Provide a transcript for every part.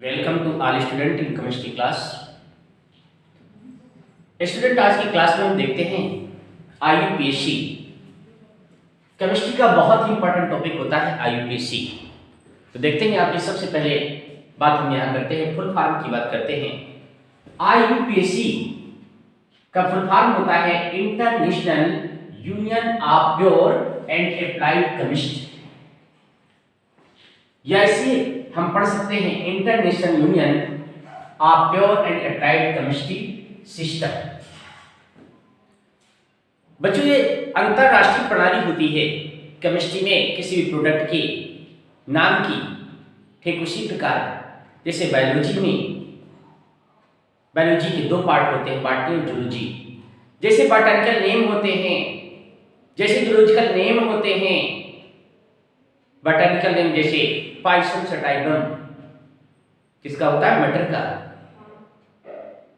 Welcome to all student in chemistry class. Student, आज की class में हम देखते हैं आईयूपीएससी। केमिस्ट्री का बहुत ही इंपॉर्टेंट टॉपिक होता है आईयूपीएससी। तो देखते हैं यहाँ पे सबसे पहले बात हम यहाँ करते हैं, फुल फॉर्म की बात करते हैं। आईयूपीएससी का फुल फॉर्म होता है international union of pure and applied chemistry, या इसे हम पढ़ सकते हैं international union of pure and applied chemistry system. बच्चों, ये अंतरराष्ट्रीय प्रणाली होती है केमिस्ट्री में किसी भी प्रोडक्ट के नाम की। ठीक उसी प्रकार जैसे बायोलॉजी में, बायोलॉजी के दो पार्ट होते हैं, बॉटनी और जूलॉजी। जैसे बॉटनिकल नेम होते हैं, जैसे जूलॉजिकल नेम होते हैं। बॉटनिकल नेम जैसे पाइसम सटाइगम किसका होता है? मटर का।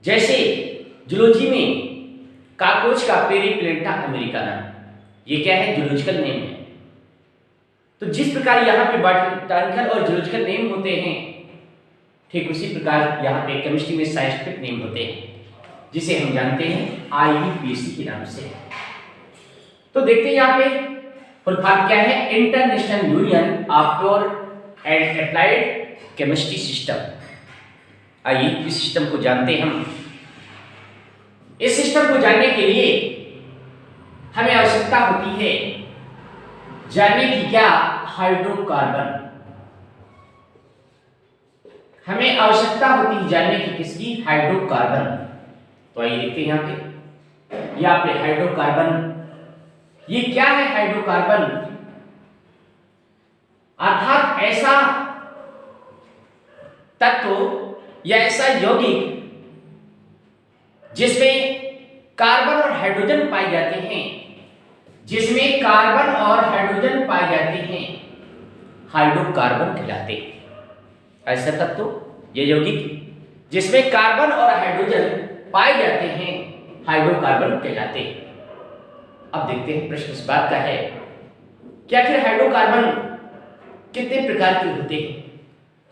जैसे जूलॉजी में कॉकरोच का पेरीप्लेंटा अमेरिकाना, ये क्या है? जूलॉजिकल नेम है। तो जिस प्रकार यहाँ पे बॉटनिकल और जूलॉजिकल नेम होते हैं, ठीक उसी प्रकार यहाँ पे केमिस्ट्री में साइंटिफिक नेम होते हैं, जिसे हम जानते हैं आईयूपीएससी के नाम से। तो देखते हैं यहाँ पे फुल फॉर्म क्या है? International union of pure and applied chemistry system. आइए इस सिस्टम को जानते हैं हम। इस सिस्टम को जानने के लिए हमें आवश्यकता होती है जानने की क्या? हाइड्रोकार्बन। हमें आवश्यकता होती है जानने की किसकी? हाइड्रोकार्बन। तो आइए देखते हैं यहाँ पे, यहाँ पे हाइड्रोकार्बन। ये क्या है हाइड्रोकार्बन? अर्थात ऐसा तत्व या ऐसा यौगिक जिसमें कार्बन और हाइड्रोजन पाए जाते हैं, जिसमें कार्बन और हाइड्रोजन पाए जाते हैं, हाइड्रोकार्बन कहलाते हैं। ऐसा तत्व या यौगिक जिसमें कार्बन और हाइड्रोजन पाए जाते हैं, हाइड्रोकार्बन कहलाते हैं। अब देखते हैं प्रश्न इस बात का है कि आखिर हाइड्रोकार्बन कितने प्रकार के होते हैं?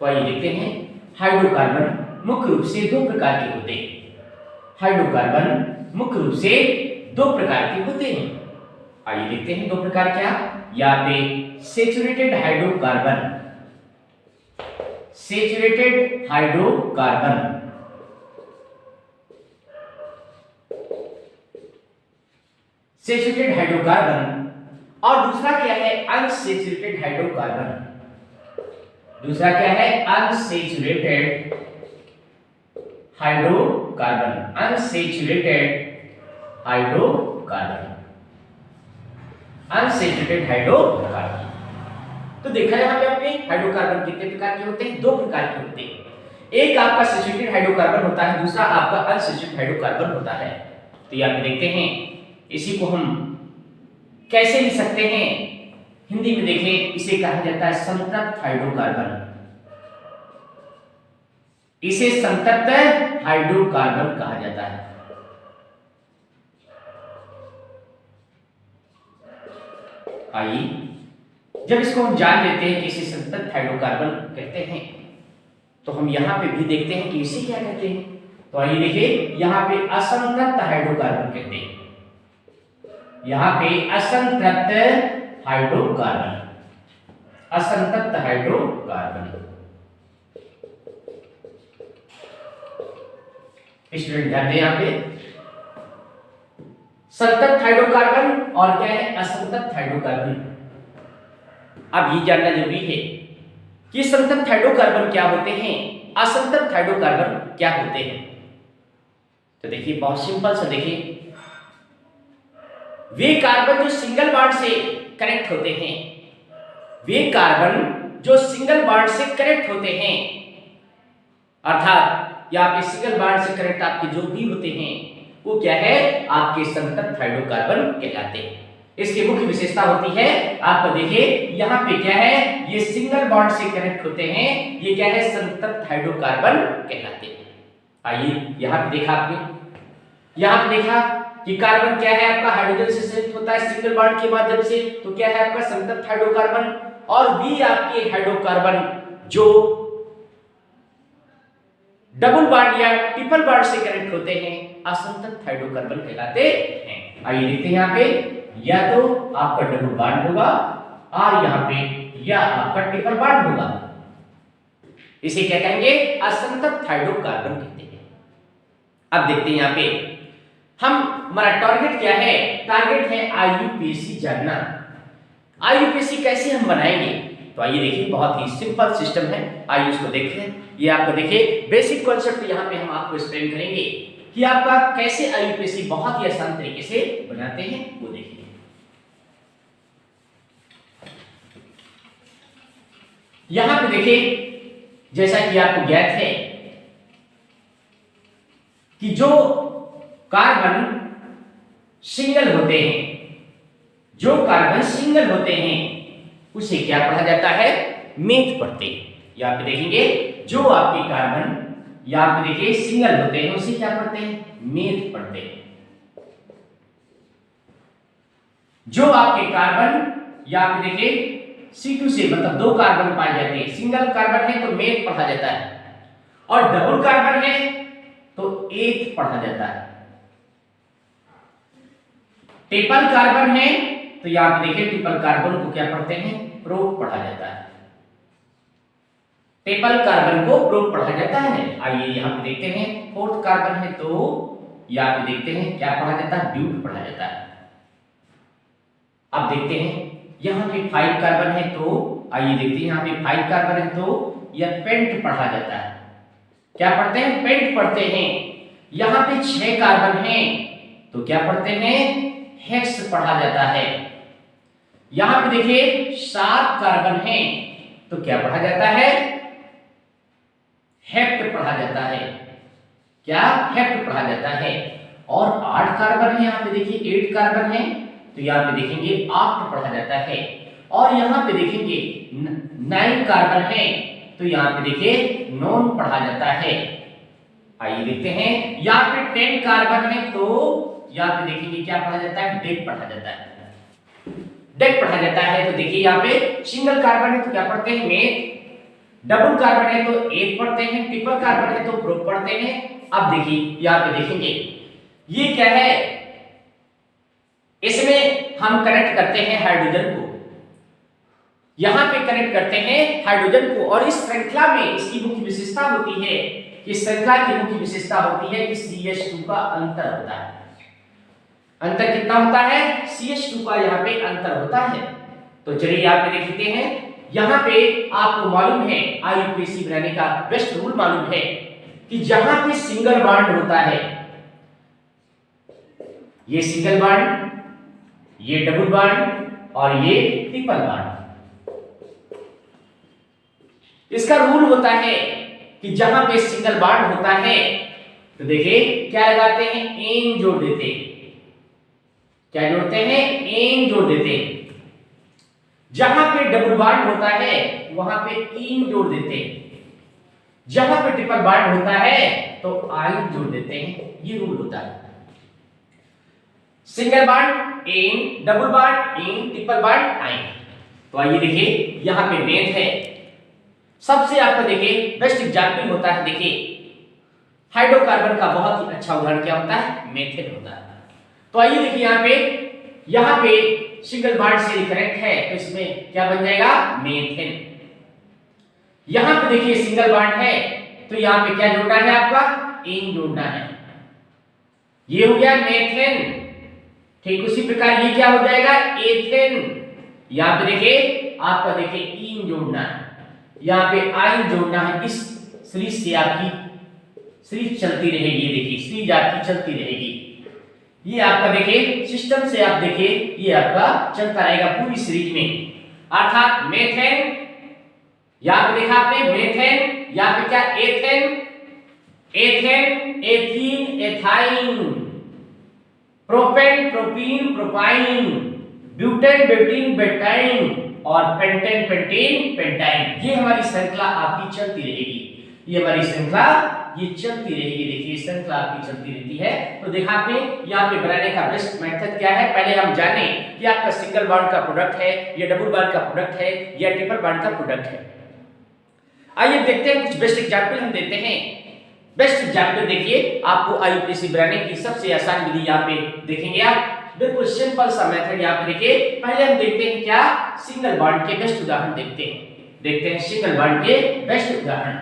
तो आइए देखते हैं। हाइड्रोकार्बन मुख्य रूप से दो प्रकार के होते हैं। हाइड्रोकार्बन मुख्य रूप से दो प्रकार के होते हैं। आइए देखते हैं दो प्रकार क्या। यहाँ पे saturated hydrocarbon, saturated hydrocarbon, saturated hydrocarbon, और दूसरा क्या है? Unsaturated hydrocarbon. दूसरा क्या है? Unsaturated hydrocarbon, unsaturated hydrocarbon, unsaturated hydrocarbon. तो देखा यहाँ पे आपने हाइड्रोकार्बन कितने प्रकार के होते हैं? दो प्रकार के होते हैं। एक आपका सैचुरेटेड हाइड्रोकार्बन होता है, दूसरा आपका अनसैचुरेटेड हाइड्रोकार्बन होता है। तो यहाँ पे देखते हैं इसी को हम कैसे लिख सकते हैं? हिंदी में देखें, इसे कहा जाता है संतृप्त हाइड्रोकार्बन। इसे संतृप्त हाइड्रोकार्बन कहा जाता है। आइए जब इसको हम जान लेते हैं कि इसे संतृप्त हाइड्रोकार्बन कहते हैं, तो हम यहां पे भी देखते हैं कि इसे क्या कहते हैं। तो आइए देखिए, यहां पे असंतृप्त हाइड्रोकार्बन कहते हैं। यहां पे असंतृप्त हाइड्रोकार्बन, असंतृप्त हाइड्रोकार्बन। स्टूडेंट ध्यान दें, यहां पे संतृप्त हाइड्रोकार्बन और क्या है? असंतृप्त हाइड्रोकार्बन। अब ये जानना जरूरी है कि संतृप्त हाइड्रोकार्बन क्या होते हैं, असंतृप्त हाइड्रोकार्बन क्या होते हैं। तो देखिए बहुत सिंपल सा, देखिए वे कार्बन जो सिंगल बॉन्ड से कनेक्ट होते हैं, वे कार्बन जो सिंगल बॉन्ड से कनेक्ट होते हैं, अर्थात यहाँ पे सिंगल बॉन्ड से कनेक्ट आपके जो भी होते हैं, वो क्या है? आपके संतृप्त हाइड्रोकार्बन कहलाते हैं। इसकी मुख्य विशेषता होती है, आपको देखिए यहाँ पे क्या है? ये सिंगल बॉन्ड से कनेक्ट होते हैं, ये क्या है? संतृप्त हाइड्रोकार्बन कहलाते हैं। आइए यहाँ पे देखा आपने, यहाँ पे देखा कि कार्बन क्या है आपका? हाइड्रोजन से संयुक्त होता है सिंगल बॉन्ड के माध्यम से, तो क्या है आपका? संतृप्त हाइड्रोकार्बन। और भी आपके हाइड्रोकार्बन जो डबल बॉन्ड या ट्रिपल बॉन्ड से कनेक्ट होते हैं असंतत हाइड्रोकार्बन कहलाते हैं। आइए देखते हैं यहाँ पे, या तो आपका डबल बॉन्ड होगा और यहाँ पे या आपका ट्रिपल बॉन्ड होगा। इसे क्या कहेंगे? असंतत हाइड्रोकार्बन कहते हैं। अब देखते हैं यहाँ पे हमारा टारगेट क्या है? टारगेट है आईयूपीएसी जानना। आईयूपीएसी कैसे हम बनाएंगे? तो आइए देखिए, बहुत ही सिंपल सिस्टम है, आइए उसको देखते हैं। ये आपको देखिए बेसिक कॉन्सेप्ट यहाँ पे हम आपको एक्सप्लेन करेंगे कि आपका कैसे आईयूपीएसी बहुत ही आसान तरीके से बनाते हैं, वो देखिए। यहां पे देखिए, जैसा कि आपको ज्ञात है कि जो कार्बन सिंगल होते हैं, जो कार्बन सिंगल होते हैं उसे क्या पढ़ा जाता है? मेथ पढ़ते हैं। यहाँ पे देखेंगे जो आपके कार्बन यहाँ पे देखिए सिंगल होते हैं उसे क्या पढ़ते हैं? मेथ पढ़ते हैं। जो आपके कार्बन यहाँ पे देखिए C2 से मतलब दो कार्बन पाए जाते हैं, सिंगल कार्बन है तो मेथ पढ़ा जाता है, और डबल कार्बन है तो एथ पढ़ा जाता है। ट्रिपल कार्बन है तो यहां पे देखिए ट्रिपल कार्बन को क्या पढ़ते हैं? प्रोप पढ़ा जाता है। ट्रिपल कार्बन को प्रोप पढ़ा जाता है। आइए यहां पे देखते हैं, फोर्थ कार्बन है तो यहां पे देखते हैं क्या पढ़ा जाता है? ब्यूट पढ़ा जाता है। अब देखते हैं यहां पे 5 कार्बन है तो आइए देखते हैं, यहां पे 5 कार्बन है तो यह पेंट पढ़ा जाता है। क्या पढ़ते हैं? पेंट पढ़ते हैं। यहां पे 6 कार्बन है तो क्या पढ़ते हैं? हेक्स पढ़ा जाता है। यहां पे देखिए 7 कार्बन है तो क्या पढ़ा जाता है? हेप्ट पढ़ा जाता है। क्या? हेप्ट पढ़ा जाता है। और 8 कार्बन है, यहां पे देखिए 8 कार्बन है तो यहां पे देखेंगे ऑक्ट पढ़ा जाता है। और यहां पे देखेंगे 9 कार्बन है तो यहां पे देखिए नॉन पढ़ा जाता है। आइए देखते हैं, यहां पे 10 कार्बन है तो यहां पे देखेंगे क्या पढ़ा जाता है? डेक पढ़ा जाता है। डेक पढ़ा जाता है तो देखिए यहां पे सिंगल कार्बन है तो क्या पढ़ते हैं? मेथ। डबल कार्बन है तो एथ पढ़ते हैं, ट्रिपल कार्बन है तो प्रोप पढ़ते हैं। अब देखिए यहां पे देखेंगे ये क्या है? इसमें हम कनेक्ट करते हैं हाइड्रोजन को, यहां पे कनेक्ट करते हैं हाइड्रोजन को, और इस श्रृंखला में इसकी मुख्य विशेषता होती है, इस श्रृंखला की मुख्य विशेषता होती है कि CH2 का अंतर होता है। अंतर कितना होता है? CH2 का यहाँ पे अंतर होता है। तो चलिए यहाँ पे देख लेते हैं, यहाँ पे आपको मालूम है आईयूपीएसी बनाने का बेस्ट रूल मालूम है कि जहां पे सिंगल बॉन्ड होता है, ये सिंगल बॉन्ड, ये डबल बॉन्ड और ये ट्रिपल बॉन्ड, इसका रूल होता है कि जहां पे सिंगल बॉन्ड होता है तो देखिए क्या लगाते हैं? एन जोड़ देते हैं। क्या जोड़ते हैं? एन जोड़ देते हैं। जहां पे डबल बॉन्ड होता है वहां पे इन जोड़ देते हैं। जहां पे ट्रिपल बॉन्ड होता है तो आइन जोड़ देते हैं। ये रूल होता है। Single bond ane, double bond ene, triple bond yne. तो आइए देखिए यहां पे मेथ है। सबसे आपको देखिए बेस्ट एग्जांपल होता है, देखिए हाइड्रोकार्बन का बहुत ही अच्छा उदाहरण क्या होता है? मेथेन होता है। तो आइए देखिए यहां पे सिंगल बॉन्ड से कनेक्ट है तो इसमें क्या बन जाएगा? मेथेन। यहां पे देखिए सिंगल बॉन्ड है तो यहां पे क्या जोड़ना है? आपका एन जोड़ना है। ये हो गया मेथेन। ठीक उसी प्रकार ये क्या हो जाएगा? एथेन। यहां पे देखिए आपका देखिए इन जोड़ना है, यहां पे आइन जोड़ना है। इस सीरीज से आपकी सीरीज चलती रहेगी। देखिए सीरीज आपकी चलती रहेगी। ये आपका देखिए सिस्टम से आप देखिए ये आपका चलता रहेगा पूरी सीरीज में। अर्थात मेथेन, यहां पे देखा आपने मेथेन, यहां पे क्या? Ethane, ethane, ethene, ethyne, propane, propene, propyne, butane, butene, butyne और पेंटेन, पेंटीन, पेंटाइन। ये हमारी श्रृंखला आपकी चलती रहेगी। ये हमारी श्रृंखला ये चलती रहेगी। देखिए श्रृंखला आपकी चलती रहती है। तो देखा आपने यहाँ पे बनाने का बेस्ट मेथड क्या है? पहले हम जाने कि आपका सिंगल बॉन्ड का प्रोडक्ट है या डबल बॉन्ड का प्रोडक्ट है या ट्रिपल बॉन्ड का प्रोडक्ट है। आइए देखते हैं कुछ बेस्ट एग्जांपल हम देते हैं बेस्ट एग्जाम्पल देखिए, आपको आईयूपीएसी बनाने की सबसे आसान विधि यहाँ पे देखेंगे आप, बिल्कुल सिंपल सा मेथड यहाँ पे देखिए। पहले हम देखते हैं क्या, सिंगल बॉन्ड के बेस्ट उदाहरण देखते हैं सिंगल बॉन्ड के बेस्ट उदाहरण।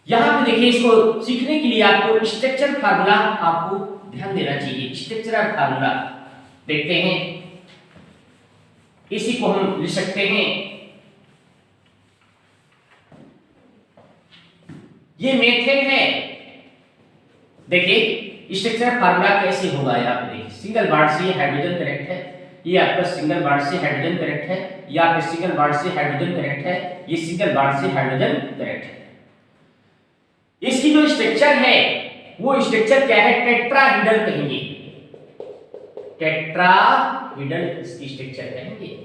यहां पे देखिए, इसको सीखने के लिए आपको स्ट्रक्चर फार्मूला आपको ध्यान देना चाहिए। स्ट्रक्चरल फार्मूला देखते हैं, इसी को हम लिख सकते हैं, ये मेथेन है। देखिए स्ट्रक्चरल फार्मूला कैसे होगा, यहाँ पे देखिए सिंगल बॉन्ड से हाइड्रोजन कनेक्ट है, ये आपका सिंगल बॉन्ड से हाइड्रोजन कनेक्ट है, ये आपका सिंगल बॉन्ड से हाइड्रोजन कनेक्ट है, ये सिंगल बॉन्ड से हाइड्रोजन कनेक्ट है। इसकी जो स्ट्रक्चर है वो स्ट्रक्चर क्या है, टेट्राहेड्रल कहेंगे, टेट्राहेड्रल इसकी स्ट्रक्चर कहेंगे।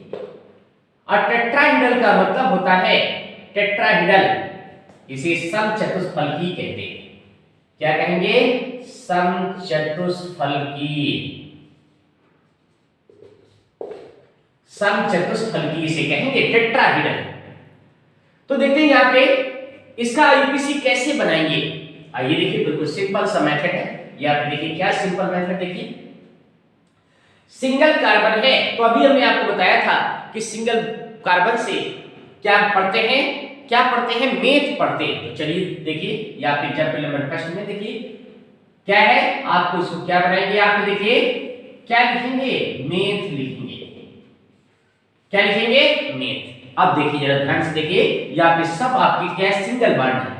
और टेट्राहेड्रल का मतलब होता है, टेट्राहेड्रल इसे समचतुष्फलकी कहते हैं। क्या कहेंगे, समचतुष्फलकी, समचतुष्फलकी इसे कहेंगे टेट्राहेड्रल। तो देखते हैं यहाँ पे इसका आईयूपीएसी कैसे बनाएंगे। आइए देखिए, बिल्कुल सिंपल सा मेथड है। यहाँ पे देखिए क्या सिंपल मेथड, देखिए सिंगल कार्बन है, तो अभी हमने आपको बताया था कि सिंगल कार्बन से क्या पढ़ते हैं, मेथ पढ़ते हैं। तो चलिए देखिए, यहाँ पे एग्जांपल नंबर फर्स्ट में देखिए क्या है, आपको इसको क्या बनाएंगे, यहाँ पे देखिए क्या लिखेंगे, मेथ लिखेंगे। क्या लिखेंगे, मेथ। अब देखिए जरा ध्यान से देखिए, यहाँ पे सब आपकी क्या है, सिंगल बॉन्ड है।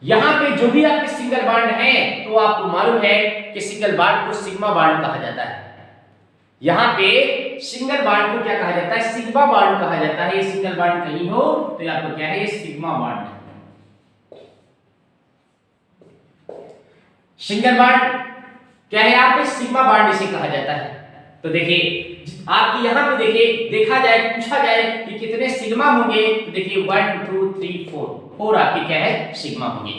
यहाँ पे जो भी आपके सिंगल बॉन्ड है, तो आपको मालूम है कि सिंगल बॉन्ड को सिग्मा बॉन्ड कहा जाता है। यहाँ पे सिंगल बॉन्ड को क्या कहा जाता है, सिग्मा बॉन्ड कहा जाता है। ये सिंगल बॉन्ड कहीं हो तो आपको क्या है, ये सिग्मा बॉन्ड है। सिंगल बॉन्ड क्या है, यहाँ पे सिग्मा बॉन्ड इसे कहा जाता है। तो देखिए आपकी यहाँ पे देखिए, देखा जाए, पूछा जाए कि कितने सिग्मा होंगे, तो देखिए 1 2 3 4 आपके क्या है, सिग्मा होंगे।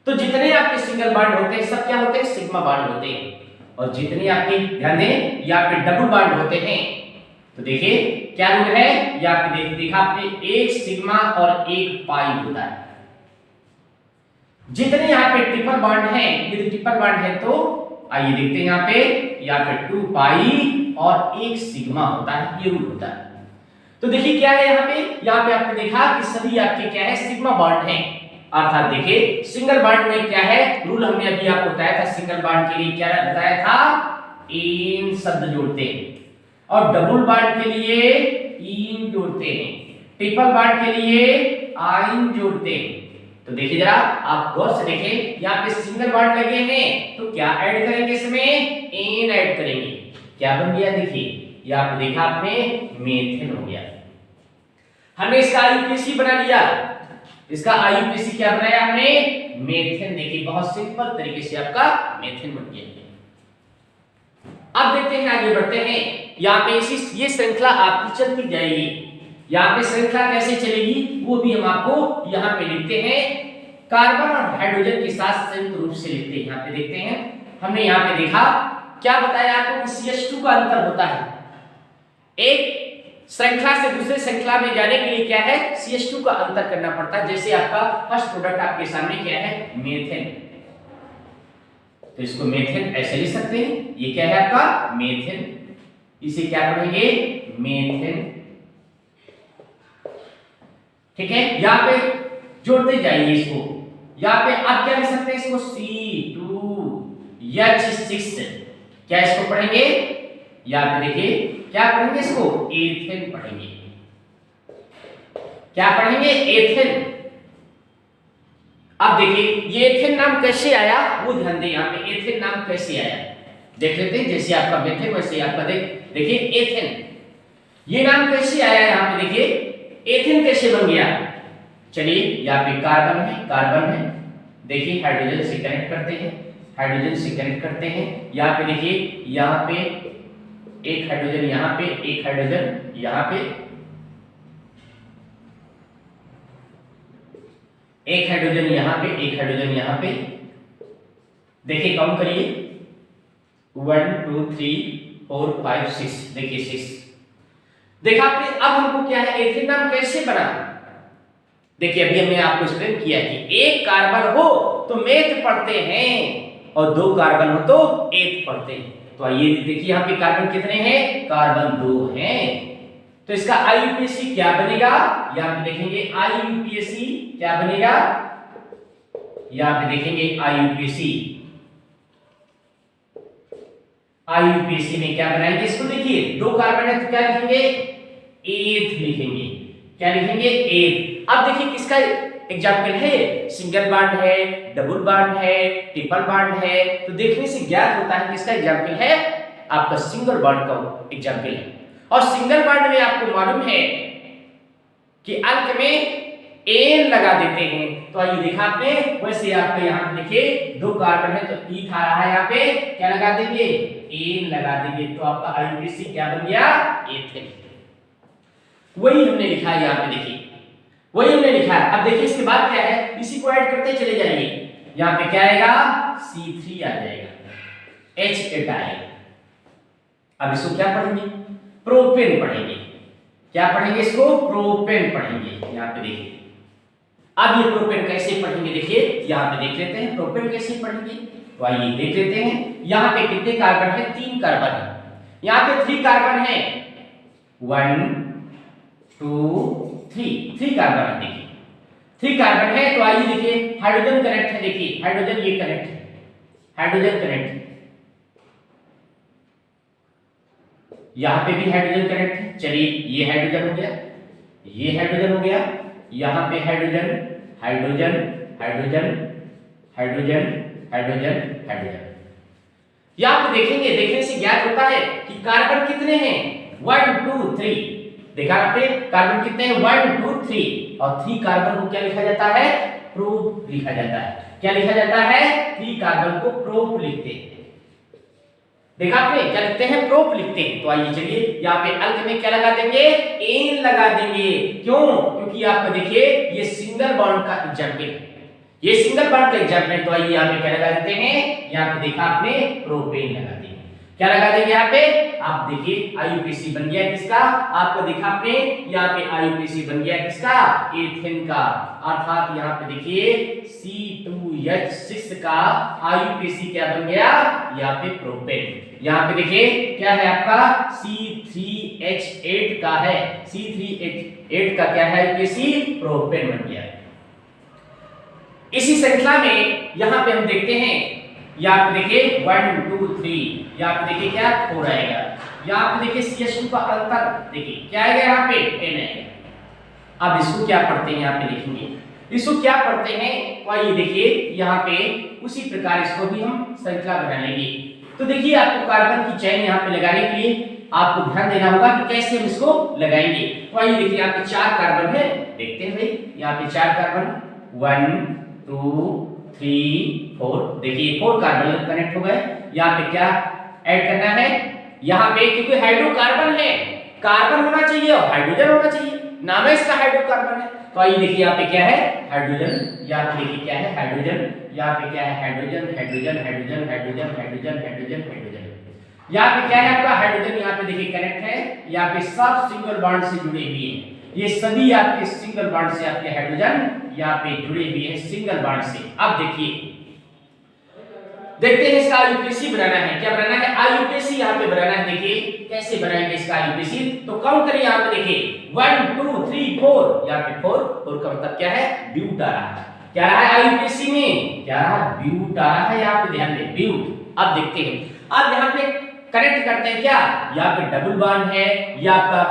तो जितने आपके सिंगल बॉन्ड होते हैं सब क्या होते हैं, सिग्मा बॉन्ड होते हैं। और जितने आपके ध्यान दें यहाँ पे डबल बॉन्ड होते हैं, तो देखिए क्या रूल है, यहाँ पे देखा आपने, एक सिग्मा और एक पाई होता है। जितने यहाँ पे ट्रिपल बॉन्ड है, यदि ट्रिपल बॉन्ड है तो आइए देखते हैं यहाँ पे 2 पाई और 1 सिग्मा होता है, ये रूल होता है। तो देखिए क्या है यहाँ पे आपने देखा कि सभी आपके क्या है, सिग्मा बॉन्ड हैं। अर्थात देखिए सिंगल बॉन्ड में क्या है, रूल हमने अभी आपको बताया था, सिंगल बॉन्ड के लिए क्या बताया था, इन शब्द जोड़ते हैं, और डबल बॉन्ड के लिए इन जोड़ते हैं, ट्रिपल बॉन्ड के लिए आइन जोड़ते हैं। तो देखिए जरा आप गौर से देखें, यहाँ पे सिंगल बॉन्ड लगे हैं तो क्या ऐड करेंगे, इसमें एन ऐड करेंगे। क्या बन गया, देखिए यहाँ पे देखा आपने, मेथेन हो गया। हमने इसका आईयूपीएसी बना लिया, इसका आईयूपीएसी क्या बनाया हमने, मेथेन। देखिए बहुत सिंपल तरीके से आपका मेथेन बन गया। अब देखते हैं, आगे बढ़ते हैं। यहाँ पे ये श्रृंखला आपकी चलती जाएगी। यहाँ पे श्रृंखला कैसे चलेगी वो भी हम आपको यहाँ पे लिखते हैं, कार्बन और हाइड्रोजन के साथ संयुक्त रूप से लिखते हैं। यहाँ पे देखते हैं, हमने यहाँ पे देखा क्या बताया आपको कि CH2 का अंतर होता है। एक श्रृंखला से दूसरे श्रृंखला में जाने के लिए क्या है, CH2 का अंतर करना पड़ता है। जैसे आपका फर्स्ट प्रोडक्ट आपके सामने क्या है, मेथेन, तो इसको मेथेन ऐसे लिख सकते हैं। ये क्या है आपका मेथेन, इसे क्या पढ़ेंगे, मेथेन। ठीक है, यहाँ पे जोड़ते जाइए इसको। यहाँ पे आप क्या लिख सकते हैं, इसको C2H6, क्या इसको पढ़ेंगे, यहाँ पे देखिए क्या पढ़ेंगे, इसको एथेन पढ़ेंगे। क्या पढ़ेंगे, एथेन। अब देखिए ये एथेन नाम कैसे आया वो ध्यान दें। यहाँ पे एथेन नाम कैसे आया देख लेते हैं। जैसे आपका मेथेन वैसे आपका देखिए एथेन, ये नाम कैसे आया। यहाँ पे देखिए एथेन कैसे बन गया। चलिए यहाँ पे कार्बन है, देखिए हाइड्रोजन से कनेक्ट करते हैं, हाइड्रोजन से कनेक्ट करते हैं। यहाँ पे देखिए, यहाँ पे एक हाइड्रोजन, यहाँ पे एक हाइड्रोजन, यहाँ पे एक हाइड्रोजन, यहाँ पे एक हाइड्रोजन, यहाँ पे देखिए काउंट करिए 1 2 3 4 5 6, देखिए 6। देखा आपने, अब हमको क्या है, एथेन नाम कैसे बना। देखिए अभी हमने आपको एक्सप्लेन किया कि एक कार्बन हो तो मेथ पढ़ते हैं और दो कार्बन हो तो एथ पढ़ते हैं। तो आइए देखिए यहाँ पे कार्बन कितने हैं, कार्बन 2 हैं। तो इसका आईयूपीएसी क्या बनेगा, यहाँ पे देखेंगे आईयूपीएसी क्या बनेगा, यहाँ पे देखेंगे आईयूपीएसी। आईयूपीएसी में क्या बनाएंगे इसको, देखिए दो कार्बन है तो क्या लिखेंगे, एथ लिखेंगे। क्या लिखेंगे, एथ। अब देखिए किसका एग्जाम्पल है, सिंगल बॉन्ड है, डबल बॉन्ड है, ट्रिपल बॉन्ड है। तो देखने से ज्ञात होता है किसका एग्जाम्पल है, आपका सिंगल बॉन्ड का एग्जाम्पल है। और सिंगल बॉन्ड में आपको मालूम है कि अंत में एन लगा देते हैं। तो आइए देखा आपने, वैसे आपके यहाँ पे देखिए दो कार्बन है तो ईथ आ रहा है, यहाँ पे क्या लगा देंगे, एन लगा देंगे। तो आपका आईयूपीएसी क्या बन गया, एथेन। वही हमने लिखा है यहाँ पे, देखिए वही हमने लिखा है। अब देखिए इसके बाद क्या है, इसी को ऐड करते चले जाएंगे। यहाँ पे क्या आएगा, C3 आ जाएगा, H8 आएगा। अब इसको क्या पढ़ेंगे, प्रोपेन पढ़ेंगे। क्या पढ़ेंगे इसको, प्रोपेन पढ़ेंगे। यहाँ पे देखिए अब ये प्रोपेन कैसे पढ़ेंगे, देखिए यहाँ पे देख लेते हैं प्रोपेन कैसे पढ़ेंगे। तो आइए देख लेते हैं, यहाँ पे कितने कार्बन है, 3 कार्बन है। यहाँ पे 3 कार्बन है, 1 2 3 कार्बन है। देखिए 3 कार्बन है। तो आइए देखिए हाइड्रोजन कनेक्ट है, देखिए हाइड्रोजन ये कनेक्ट है, हाइड्रोजन कनेक्ट, यहाँ पे भी हाइड्रोजन कनेक्ट है। चलिए ये हाइड्रोजन हो गया, ये हाइड्रोजन हो गया, यहाँ पे hydrogen hydrogen hydrogen hydrogen hydrogen hydrogen. यहाँ पे देखेंगे, देखने से ज्ञात होता है कि कार्बन कितने हैं, 1 2 3। देखा आपने कार्बन कितने हैं, 1 2 3। और 3 कार्बन को क्या लिखा जाता है, प्रोप लिखा जाता है। क्या लिखा जाता है, 3 कार्बन को प्रोप लिखते हैं। देखा आपने क्या लिखते हैं, प्रोप लिखते हैं। तो आइए चलिए यहाँ पे अंत में क्या लगा देंगे, एन लगा देंगे। क्यों, क्योंकि आप देखिए ये सिंगल बॉन्ड का एग्जाम्पल है, ये सिंगल बॉन्ड का एग्जाम्पल है। तो आइए यहाँ पे क्या लगा देते हैं, यहाँ पे देखा आपने प्रोपेन लगा देंगे। क्या लगा देंगे यहाँ पे, आप देखिए आईयूपीएसी बन गया किसका, आपको देखा आपने यहाँ पे आईयूपीएसी बन गया किसका, एथेन का। अर्थात यहाँ पे देखिए C2H6 का आईयूपीएसी क्या बन गया, यहाँ पे प्रोपेन। यहाँ पे देखिए क्या है आपका, C3H8 का है, C3H8 का क्या है आईयूपीएसी, प्रोपेन बन गया। इसी श्रृंखला में यहाँ पे हम देखते हैं, यहाँ पे देखिए 1 2 3, यहाँ पे देखिए क्या 4 आएगा। यहाँ पे देखिए CH2 का अंतर देखिए क्या आएगा, यहाँ पे 10 आएगा। अब इसको क्या पढ़ते हैं, यहाँ पे देखेंगे इसको क्या पढ़ते हैं। तो आइए देखिए यहाँ पे उसी प्रकार इसको भी हम श्रृंखला बना लेंगे। तो देखिए आपको कार्बन की चेन यहाँ पे लगाने के लिए आपको ध्यान देना होगा कि कैसे हम इसको लगाएंगे। तो आइए देखिए यहाँ पे 4 कार्बन है, देखते हैं भाई यहाँ पे 4 कार्बन 1 2 3 4। देखिए 4 कार्बन कनेक्ट हो गए। यहाँ पे क्या ऐड करना है, यहाँ पे क्योंकि हाइड्रोकार्बन है, कार्बन होना चाहिए और हाइड्रोजन होना चाहिए, नाम है इसका हाइड्रोकार्बन है। तो आइए देखिए यहाँ पे क्या है, हाइड्रोजन। यहाँ पे देखिए क्या है, हाइड्रोजन। यहाँ पे क्या है, hydrogen hydrogen hydrogen hydrogen hydrogen hydrogen hydrogen. यहाँ पे क्या है आपका हाइड्रोजन, यहाँ पे देखिए कनेक्ट है। यहाँ पे सब सिंगल बॉन्ड से जुड़े हुए हैं, ये सभी आपके सिंगल बॉन्ड से आपके हाइड्रोजन यहाँ पे जुड़े हुए हैं सिंगल बॉन्ड से। अब देखिए देखते हैं इसका आईयूपीएसी बनाना है। क्या बनाना है, आईयूपीएसी यहाँ पे बनाना है। देखिए कैसे बनाएंगे इसका आईयूपीएसी, तो काउंट करिए यहाँ पे देखिए 1 2 3 4। यहाँ पे 4 का मतलब क्या है, ब्यूट आ रहा है। क्या रहा है आईयूपीएसी में, क्या रहा, ब्यूट आ रहा है। यहाँ पे ध्यान दें, ब्यूट। अब देखते हैं, अब यहाँ पे कनेक्ट करते हैं क्या, यहाँ पे डबल बॉन्ड है या आपका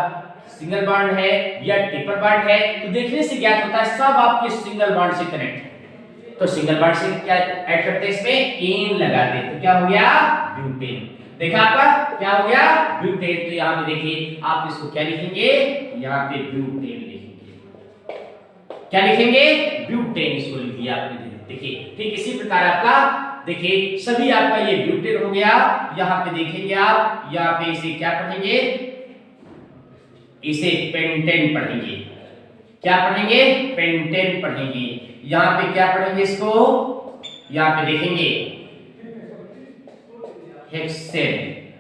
सिंगल बॉन्ड है या ट्रिपल बॉन्ड है। तो देखने से ज्ञात होता है सब आपके सिंगल बॉन्ड से कनेक्ट है। तो सिंगल बॉन्ड से क्या ऐड करते हैं, इसमें एन लगा दे तो क्या हो गया, ब्यूटेन। देखा आपका क्या हो गया, ब्यूटेन। तो यहाँ पे देखिए आप इसको क्या लिखेंगे, यहाँ पे ब्यूटेन लिखेंगे। क्या लिखेंगे, ब्यूटेन, इसको लिख दिया आपने। देखिए ठीक इसी प्रकार आपका देखिए सभी आपका ये ब्यूटेन हो गया। यहाँ पे देखेंगे आप, यहाँ पे इसे क्या पढ़ेंगे, इसे पेंटेन पढ़ेंगे। क्या पढ़ेंगे, पेंटेन पढ़ेंगे। यहाँ पे क्या पढ़ेंगे इसको, यहाँ पे देखेंगे हेक्सेन।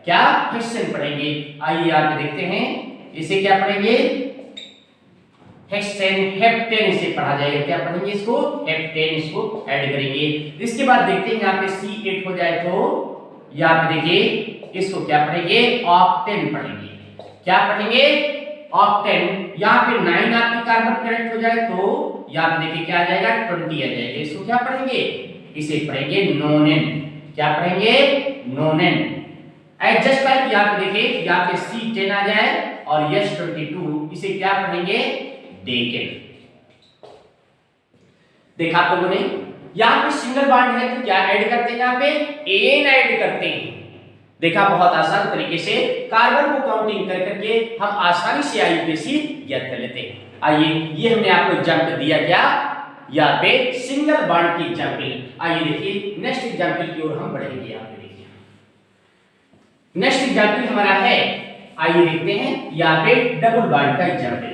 क्या, हेक्सेन पढ़ेंगे। आइए यहाँ पे देखते हैं इसे क्या पढ़ेंगे, हेक्सेन, हेप्टेन इसे पढ़ा जाएगा। क्या पढ़ेंगे इसको, हेप्टेन, इसको ऐड करेंगे। इसके बाद देखते हैं यहाँ पे C8 हो जाए तो यहाँ पे देखिए इसको क्या पढ़ेंगे, ऑक्टेन पढ़ेंगे। क्या पढ़ेंगे, ऑक्टेन। यहाँ पे 9 आपकी कार्बन कनेक्ट हो जाए तो यहाँ पे देखिए क्या आ जाएगा, 20 आ जाएगा। इसको क्या पढ़ेंगे, इसे पढ़ेंगे नोनेन। क्या पढ़ेंगे, नोनेन। जस्ट लाइक यहाँ पे देखिए यहाँ पे C10 आ जाए और S22, इसे क्या पढ़ेंगे, डेकेन। देखा आप लोगों ने, यहाँ पे सिंगल बॉन्ड है तो क्या ऐड करते हैं, यहाँ पे एन ऐड करते हैं। देखा, बहुत आसान तरीके से कार्बन को काउंटिंग कर करके हम आसानी से आईयूपीएसी ज्ञात कर लेते हैं। आइए, ये हमने आपको एग्जांपल दिया क्या, यहाँ पे सिंगल बॉन्ड की एग्जांपल। आइए देखिए नेक्स्ट एग्जांपल की ओर हम बढ़ेंगे। यहाँ पे देखिए नेक्स्ट एग्जांपल हमारा है, आइए देखते हैं यहाँ पे डबल बॉन्ड का एग्जांपल।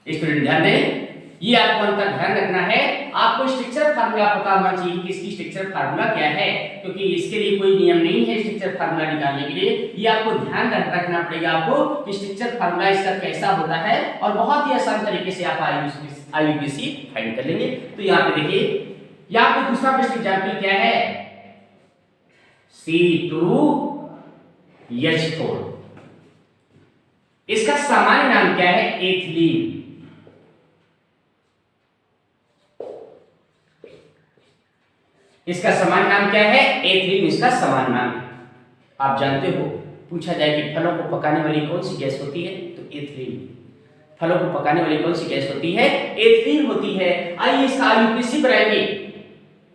स्टूडेंट ध्यान दें, ये आपको अंतर ध्यान रखना है, आपको स्ट्रक्चर फार्मूला पता होना चाहिए कि इसकी स्ट्रक्चर फार्मूला क्या है, क्योंकि इसके लिए कोई नियम नहीं है स्ट्रक्चर फार्मूला निकालने के लिए। ये आपको ध्यान रखना पड़ेगा आपको कि स्ट्रक्चर फार्मूला इसका कैसा होता है, और बहुत ही आसान तरीके से आप आईयूपीएसी फाइंड कर लेंगे। तो यहाँ पे देखिए, यहाँ पे दूसरा बेस्ट एग्जांपल क्या है, C2H4। इसका सामान्य नाम क्या है, एथिलीन। इसका समान नाम क्या है, एथिलीन, इसका समान नाम है। आप जानते हो, पूछा जाए कि फलों को पकाने वाली कौन सी गैस होती है, तो एथिलीन। फलों को पकाने वाली कौन सी गैस होती है, एथिलीन होती है। आइए इसका आईयूपीएसी बनाएंगे।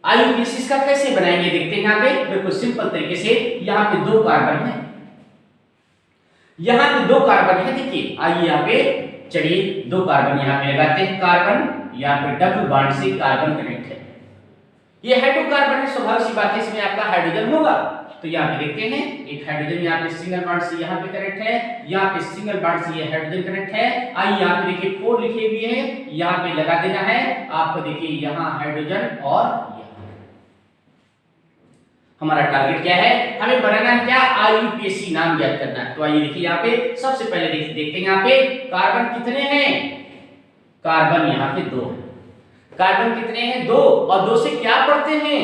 आईयूपीएसी इसका कैसे बनाएंगे देखते हैं। यहाँ पे बिल्कुल सिंपल तरीके से, यहाँ पे 2 कार्बन है, यहाँ पे 2 कार्बन है। देखिए, आइए यहाँ पे चलिए 2 कार्बन यहाँ पे लगाते हैं। कार्बन यहाँ पे डबल बॉन्ड से कार्बन कनेक्ट है, ये हाइड्रोकार्बन है, स्वाभाविक सी बात है इसमें आपका हाइड्रोजन होगा। तो यहाँ पे देखते हैं एक हाइड्रोजन यहाँ पे सिंगल बॉन्ड से यहाँ पे कनेक्ट है, यहाँ पे सिंगल बॉन्ड से ये हाइड्रोजन कनेक्ट है। आइए यहाँ पे देखिए 4 लिखे हुए हैं, यहाँ पे लगा देना है आपको। देखिए यहाँ हाइड्रोजन और यहाँ हमारा टारगेट क्या है, हमें बनाना है क्या, आईयूपीएसी नाम ज्ञात करना है। तो आइए देखिए यहाँ पे सबसे पहले देखते हैं यहाँ पे कार्बन कितने हैं, कार्बन यहाँ पे 2 है। कार्बन कितने हैं, 2, और 2 से क्या पढ़ते हैं,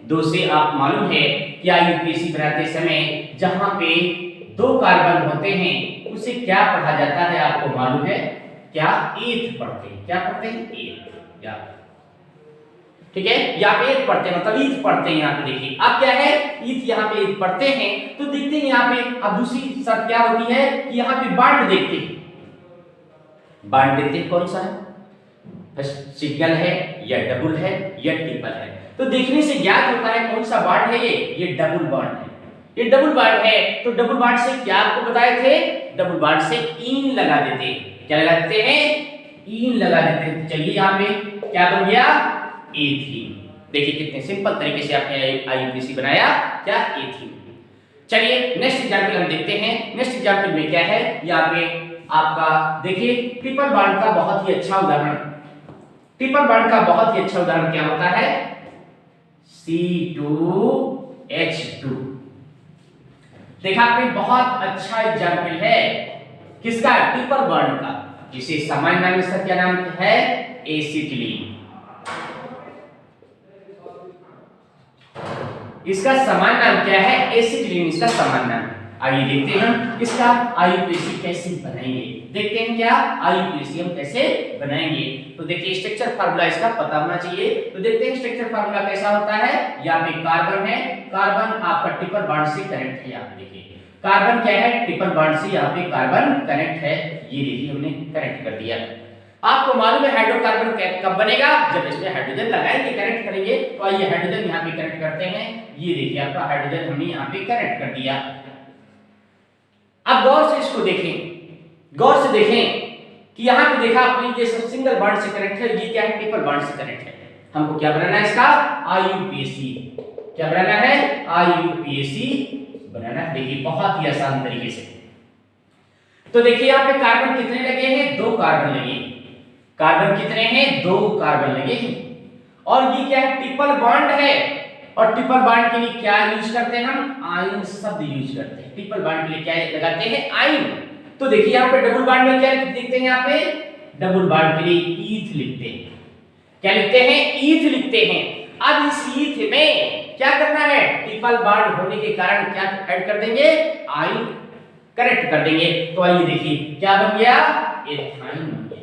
2 से आप मालूम है कि आईयूपीएसी बनाते समय जहां पे 2 कार्बन होते हैं उसे क्या पढ़ा जाता है, आपको मालूम है क्या, एथ पढ़ते हैं। क्या पढ़ते हैं, एथ। या ठीक है, यहाँ पे एथ पढ़ते हैं, मतलब ईथ पढ़ते हैं। यहाँ पे देखिए अब क्या है, ईथ यहाँ पे एथ पढ़ते हैं। तो देखते हैं यहाँ पे अब दूसरी शर्त क्या होती है कि यहाँ पे बॉन्ड देखते हैं। बॉन्ड देखते हैं कौन सा है, सिंगल है या डबल है या ट्रिपल है। तो देखने से ज्ञात होता है कौन सा बॉन्ड है, ये डबल बॉन्ड है। ये डबल बॉन्ड है, तो डबल बॉन्ड से क्या आपको बताए थे, डबल बॉन्ड से इन लगा देते हैं। क्या लगा देते हैं, इन लगा देते हैं। चलिए यहाँ पे क्या बन गया, एथीन। देखिए कितने सिंपल तरीके से आपने आईयूपीएसी बनाया, क्या, एथीन। चलिए नेक्स्ट एग्जांपल हम देखते हैं। नेक्स्ट एग्जांपल में क्या है, यहाँ पे आपका देखिए ट्रिपल बॉन्ड का बहुत ही अच्छा उदाहरण, ट्रिपल बॉन्ड का बहुत ही अच्छा उदाहरण क्या होता है, C2H2। देखा आपने, बहुत अच्छा एग्जांपल है किसका, ट्रिपल बॉन्ड का, जिसे सामान्य नाम इसका क्या नाम है, एसिटिलीन। इसका सामान्य नाम क्या है, एसिटिलीन, इसका सामान्य नाम। आइए देखते हैं हम इसका आईयूपीएसी कैसे बनाएंगे। देखते हैं क्या, आईयूपीएसी हम कैसे बनाएंगे। तो देखिए स्ट्रक्चर फार्मूला इसका पता होना चाहिए। तो देखते हैं स्ट्रक्चर फार्मूला कैसा होता है। यहाँ पे कार्बन है, कार्बन आपका ट्रिपल बॉन्ड से कनेक्ट है। यहाँ पे देखिए कार्बन क्या है, ट्रिपल बॉन्ड से यहाँ पे कार्बन कनेक्ट है। ये देखिए हमने कनेक्ट कर दिया। आपको मालूम है हाइड्रोकार्बन कब बनेगा, जब इसमें हाइड्रोजन लगाएंगे, कनेक्ट करेंगे। तो आइए हाइड्रोजन यहाँ पे कनेक्ट करते हैं। ये देखिए आपका हाइड्रोजन हमने यहाँ पे कनेक्ट कर दिया। अब गौर से इसको देखें, गौर से देखें कि यहाँ पे देखा आपने ये सब सिंगल बॉन्ड से कनेक्ट है, ये क्या है, ट्रिपल बॉन्ड से कनेक्ट है। हमको क्या बनाना है इसका, आईयूपीएसी। क्या बनाना है, आईयूपीएसी बनाना है। देखिए बहुत ही आसान तरीके से। तो देखिए यहाँ पे कार्बन कितने लगे हैं, 2 कार्बन लगे। कार्बन कितने हैं, 2 कार्बन लगे हैं। और ये क्या है, ट्रिपल बॉन्ड है। और ट्रिपल बॉन्ड के लिए क्या यूज करते हैं हम, आयन शब्द यूज करते हैं। ट्रिपल बॉन्ड के लिए क्या लगाते हैं, आयन। तो देखिए यहाँ पे डबल बॉन्ड में क्या लिखते हैं, यहाँ पे डबल बॉन्ड के लिए ईथ लिखते हैं। क्या लिखते हैं? ईथ लिखते हैं। अब इस ईथ में क्या करना है? ट्रिपल बॉन्ड होने के कारण क्या ऐड कर देंगे? आई करेक्ट कर देंगे। तो आइए देखिए क्या बन गया? एथाइन बन गया।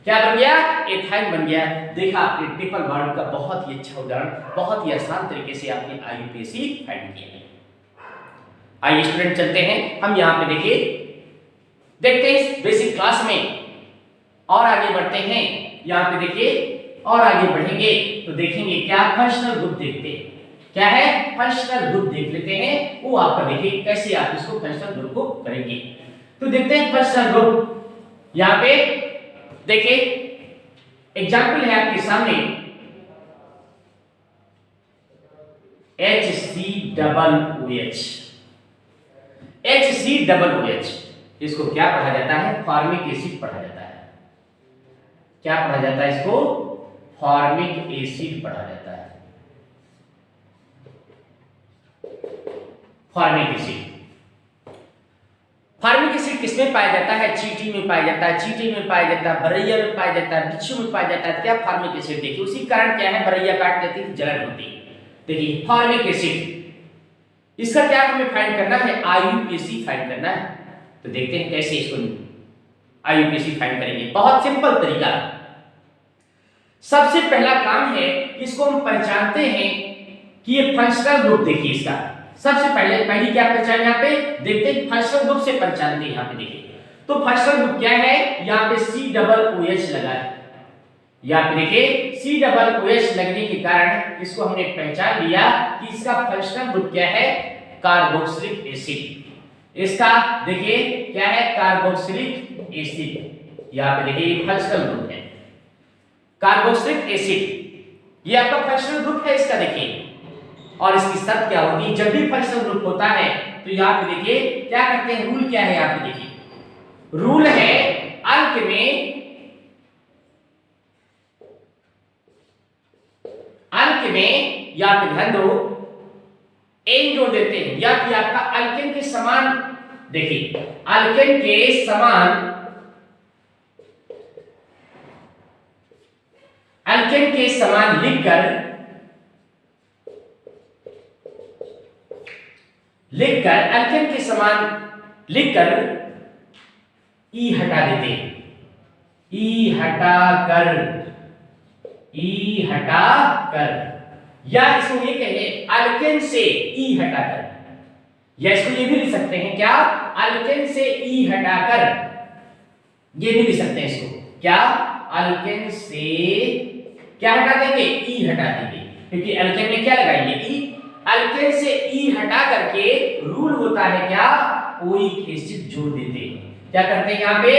क्या बन गया? एथाइन बन गया। देखा आपने ट्रिपल बॉन्ड का बहुत ही अच्छा उदाहरण, बहुत ही आसान तरीके से आपने आईयूपीएसी फाइंड किया। आइए स्टूडेंट चलते हैं हम यहाँ पे देखिए, देखते हैं बेसिक क्लास में और आगे बढ़ते हैं। यहाँ पे देखिए और आगे बढ़ेंगे तो देखेंगे क्या फंक्शनल ग्रुप देखते हैं। क्या है? फंक्शनल ग्रुप देख लेते हैं। वो आपका देखिए कैसे आप इसको फंक्शनल ग्रुप को करेंगे। तो देखते हैं फंक्शनल ग्रुप। यहाँ पे देखिए एग्जाम्पल है आपके सामने HCOOH। HCOOH इसको क्या पढ़ा जाता है? फॉर्मिक एसिड पढ़ा जाता है। क्या पढ़ा जाता है इसको? फॉर्मिक एसिड पढ़ा जाता है। Formic acid. फॉर्मिक एसिड किसमें पाया जाता है? चींटी में पाया जाता है, चींटी में पाया जाता है, बरैया में पाया जाता है, बिच्छू में पाया जाता है। क्या फॉर्मिक एसिड? देखिए उसी कारण क्या है, बरैया काट देती है, जलन होती है। देखिए फॉर्मिक एसिड, इसका क्या हमें फाइंड करना है? आईयूपीएसी फाइंड करना है। तो देखते हैं कैसे इसको आईयूपीएसी फाइंड करेंगे। बहुत सिंपल तरीका। सबसे पहला काम है इसको हम पहचानते हैं कि ये फंक्शनल ग्रुप। देखिए इसका सबसे पहली क्या पहचान यहाँ पे देखते हैं, फंक्शनल ग्रुप से पहचानते हैं। यहाँ पे देखिए तो फंक्शनल ग्रुप क्या है? यहाँ पे COOH लगा है। यहाँ पे देखिए COOH लगने के कारण इसको हमने पहचान लिया कि इसका फंक्शनल ग्रुप क्या है? Carboxylic acid. इसका देखिए क्या है? Carboxylic acid. यहाँ पे देखिए फंक्शनल ग्रुप है कार्बोक्सिलिक एसिड। ये आपका फंक्शनल ग्रुप है इसका देखिए। और इसकी शर्त क्या होगी? जब भी फंक्शनल ग्रुप होता है तो यहाँ पे देखिए क्या करते हैं? रूल क्या है? यहाँ पे देखिए रूल है अंक में यहाँ पे ध्यान दो एन जोड़ देते हैं, या कि आपका अल्केन के समान। देखिए अल्केन के समान, अल्केन के समान लिखकर अल्केन के समान लिखकर ई हटा देते हैं। ई हटाकर, या इसको ये कहें अल्केन से ई हटाकर, या इसको ये भी लिख सकते हैं क्या? अल्केन से ई हटाकर, ये भी लिख सकते हैं इसको क्या? अल्केन से क्या हटा देंगे? ई हटा देंगे, क्योंकि अल्केन में क्या लगाएंगे? ई। अल्केन से ई हटा करके रूल होता है क्या? ओइक एसिड जोड़ देते हैं। क्या करते हैं यहाँ पे?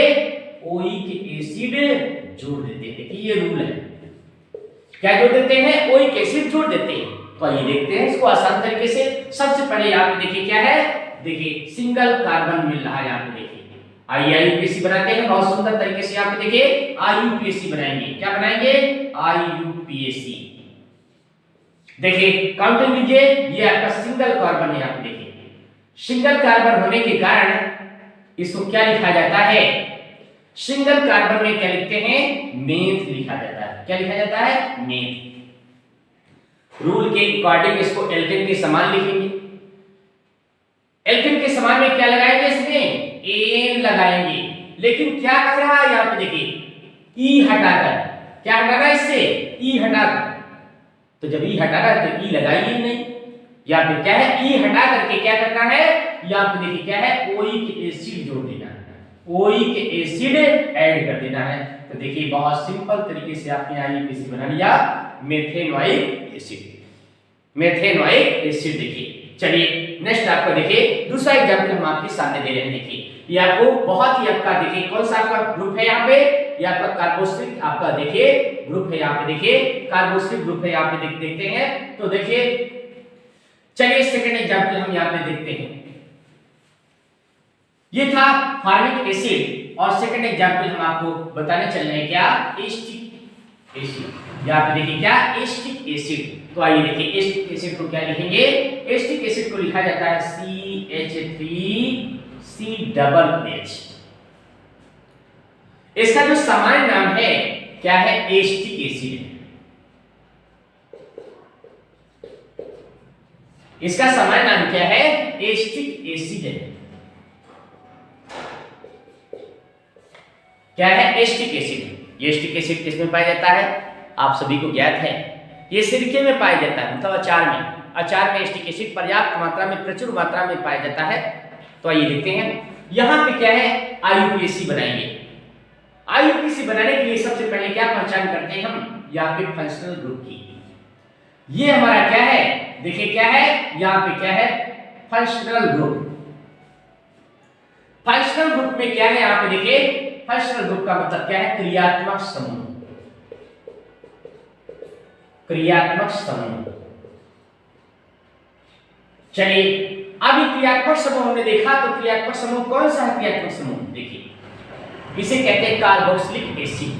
ओइक एसिड जोड़ देते हैं। देखिए ये रूल है। क्या जोड़ देते हैं? ओइक एसिड जोड़ देते हैं। तो आइए देखते हैं इसको आसान तरीके से। सबसे पहले यहाँ पे देखिए क्या है? देखिए सिंगल कार्बन मिल रहा है यहाँ पे। देखिए आइए आईयूपीएसी बनाते हैं बहुत सुंदर तरीके से। यहाँ पे देखिए आईयूपीएसी बनाएंगे। क्या बनाएंगे? आईयूपीएसी। देखिए काउंटिंग लीजिए, ये आपका सिंगल कार्बन है। यहाँ पे देखिए सिंगल कार्बन होने के कारण इसको क्या लिखा जाता है? सिंगल कार्बन में क्या लिखते हैं? मेथ लिखा जाता है। क्या लिखा जाता है? मेथ। रूल के अकॉर्डिंग इसको एल्केन के समान लिखेंगे। एल्केन के समान में क्या लगाएंगे? इसमें एन लगाएंगे। लेकिन क्या कह रहा है यहाँ पे देखिए ई हटाकर। क्या हटाना है इससे? ई हटाकर। तो जब ई हटाना है तो ई लगाइए नहीं, या फिर क्या है? ई हटा करके क्या करना है? या फिर देखिए क्या है? ओइक एसिड जोड़ देना है, ओइक एसिड ऐड कर देना है। तो देखिए बहुत सिंपल तरीके से आपने आईयूपीएसी बना लिया, मेथेनोइक एसिड। मेथेनोइक एसिड देखिए। चलिए नेक्स्ट आपका देखिए दूसरा एग्जांपल हम आपके सामने दे रहे हैं। देखिए ये आपको बहुत ही आपका देखिए कौन सा आपका ग्रुप है यहाँ पे? ये आपका कार्बोक्सिलिक आपका देखिए ग्रुप है। यहाँ पे देखिए कार्बोक्सिलिक ग्रुप है। यहाँ पे देखते हैं तो देखिए चलिए सेकंड एग्जांपल हम यहाँ पे देखते हैं। ये था फॉर्मिक एसिड और सेकंड एग्जांपल हम आपको बताने चल रहे हैं क्या? Acetic acid. यहाँ पे देखिए क्या? Acetic acid. तो आइए देखिए एस्टिक एसिड को क्या लिखेंगे? एस्टिक एसिड को लिखा जाता है CH3COOH। इसका जो सामान्य नाम है क्या है, एसिटिक एसिड है। इसका सामान्य नाम क्या है, एसिटिक एसिड है। क्या है, एसिटिक एसिड। ये एसिटिक एसिड किसमें पाया जाता है, आप सभी को ज्ञात है, ये सिरके में पाया जाता है, मतलब अचार में। अचार में एसिटिक एसिड पर्याप्त मात्रा में, प्रचुर मात्रा में पाया जाता है। तो आइए देखते हैं यहां पे क्या है, आईयूपीएसी बनाएंगे। आईयूपीएसी बनाने के लिए सबसे पहले क्या पहचान करते हैं हम, यहाँ पे फंक्शनल ग्रुप की। ये हमारा क्या है, देखिए क्या है, यहाँ पे क्या है, फंक्शनल ग्रुप। फंक्शनल ग्रुप में क्या है, यहाँ पे देखिए फंक्शनल ग्रुप का मतलब क्या है, क्रियात्मक समूह। क्रियात्मक समूह। चलिए अब ये क्रियात्मक समूह हमने देखा, तो क्रियात्मक समूह कौन सा है, क्रियात्मक समूह देखिए इसे कहते हैं कार्बोक्सिलिक एसिड।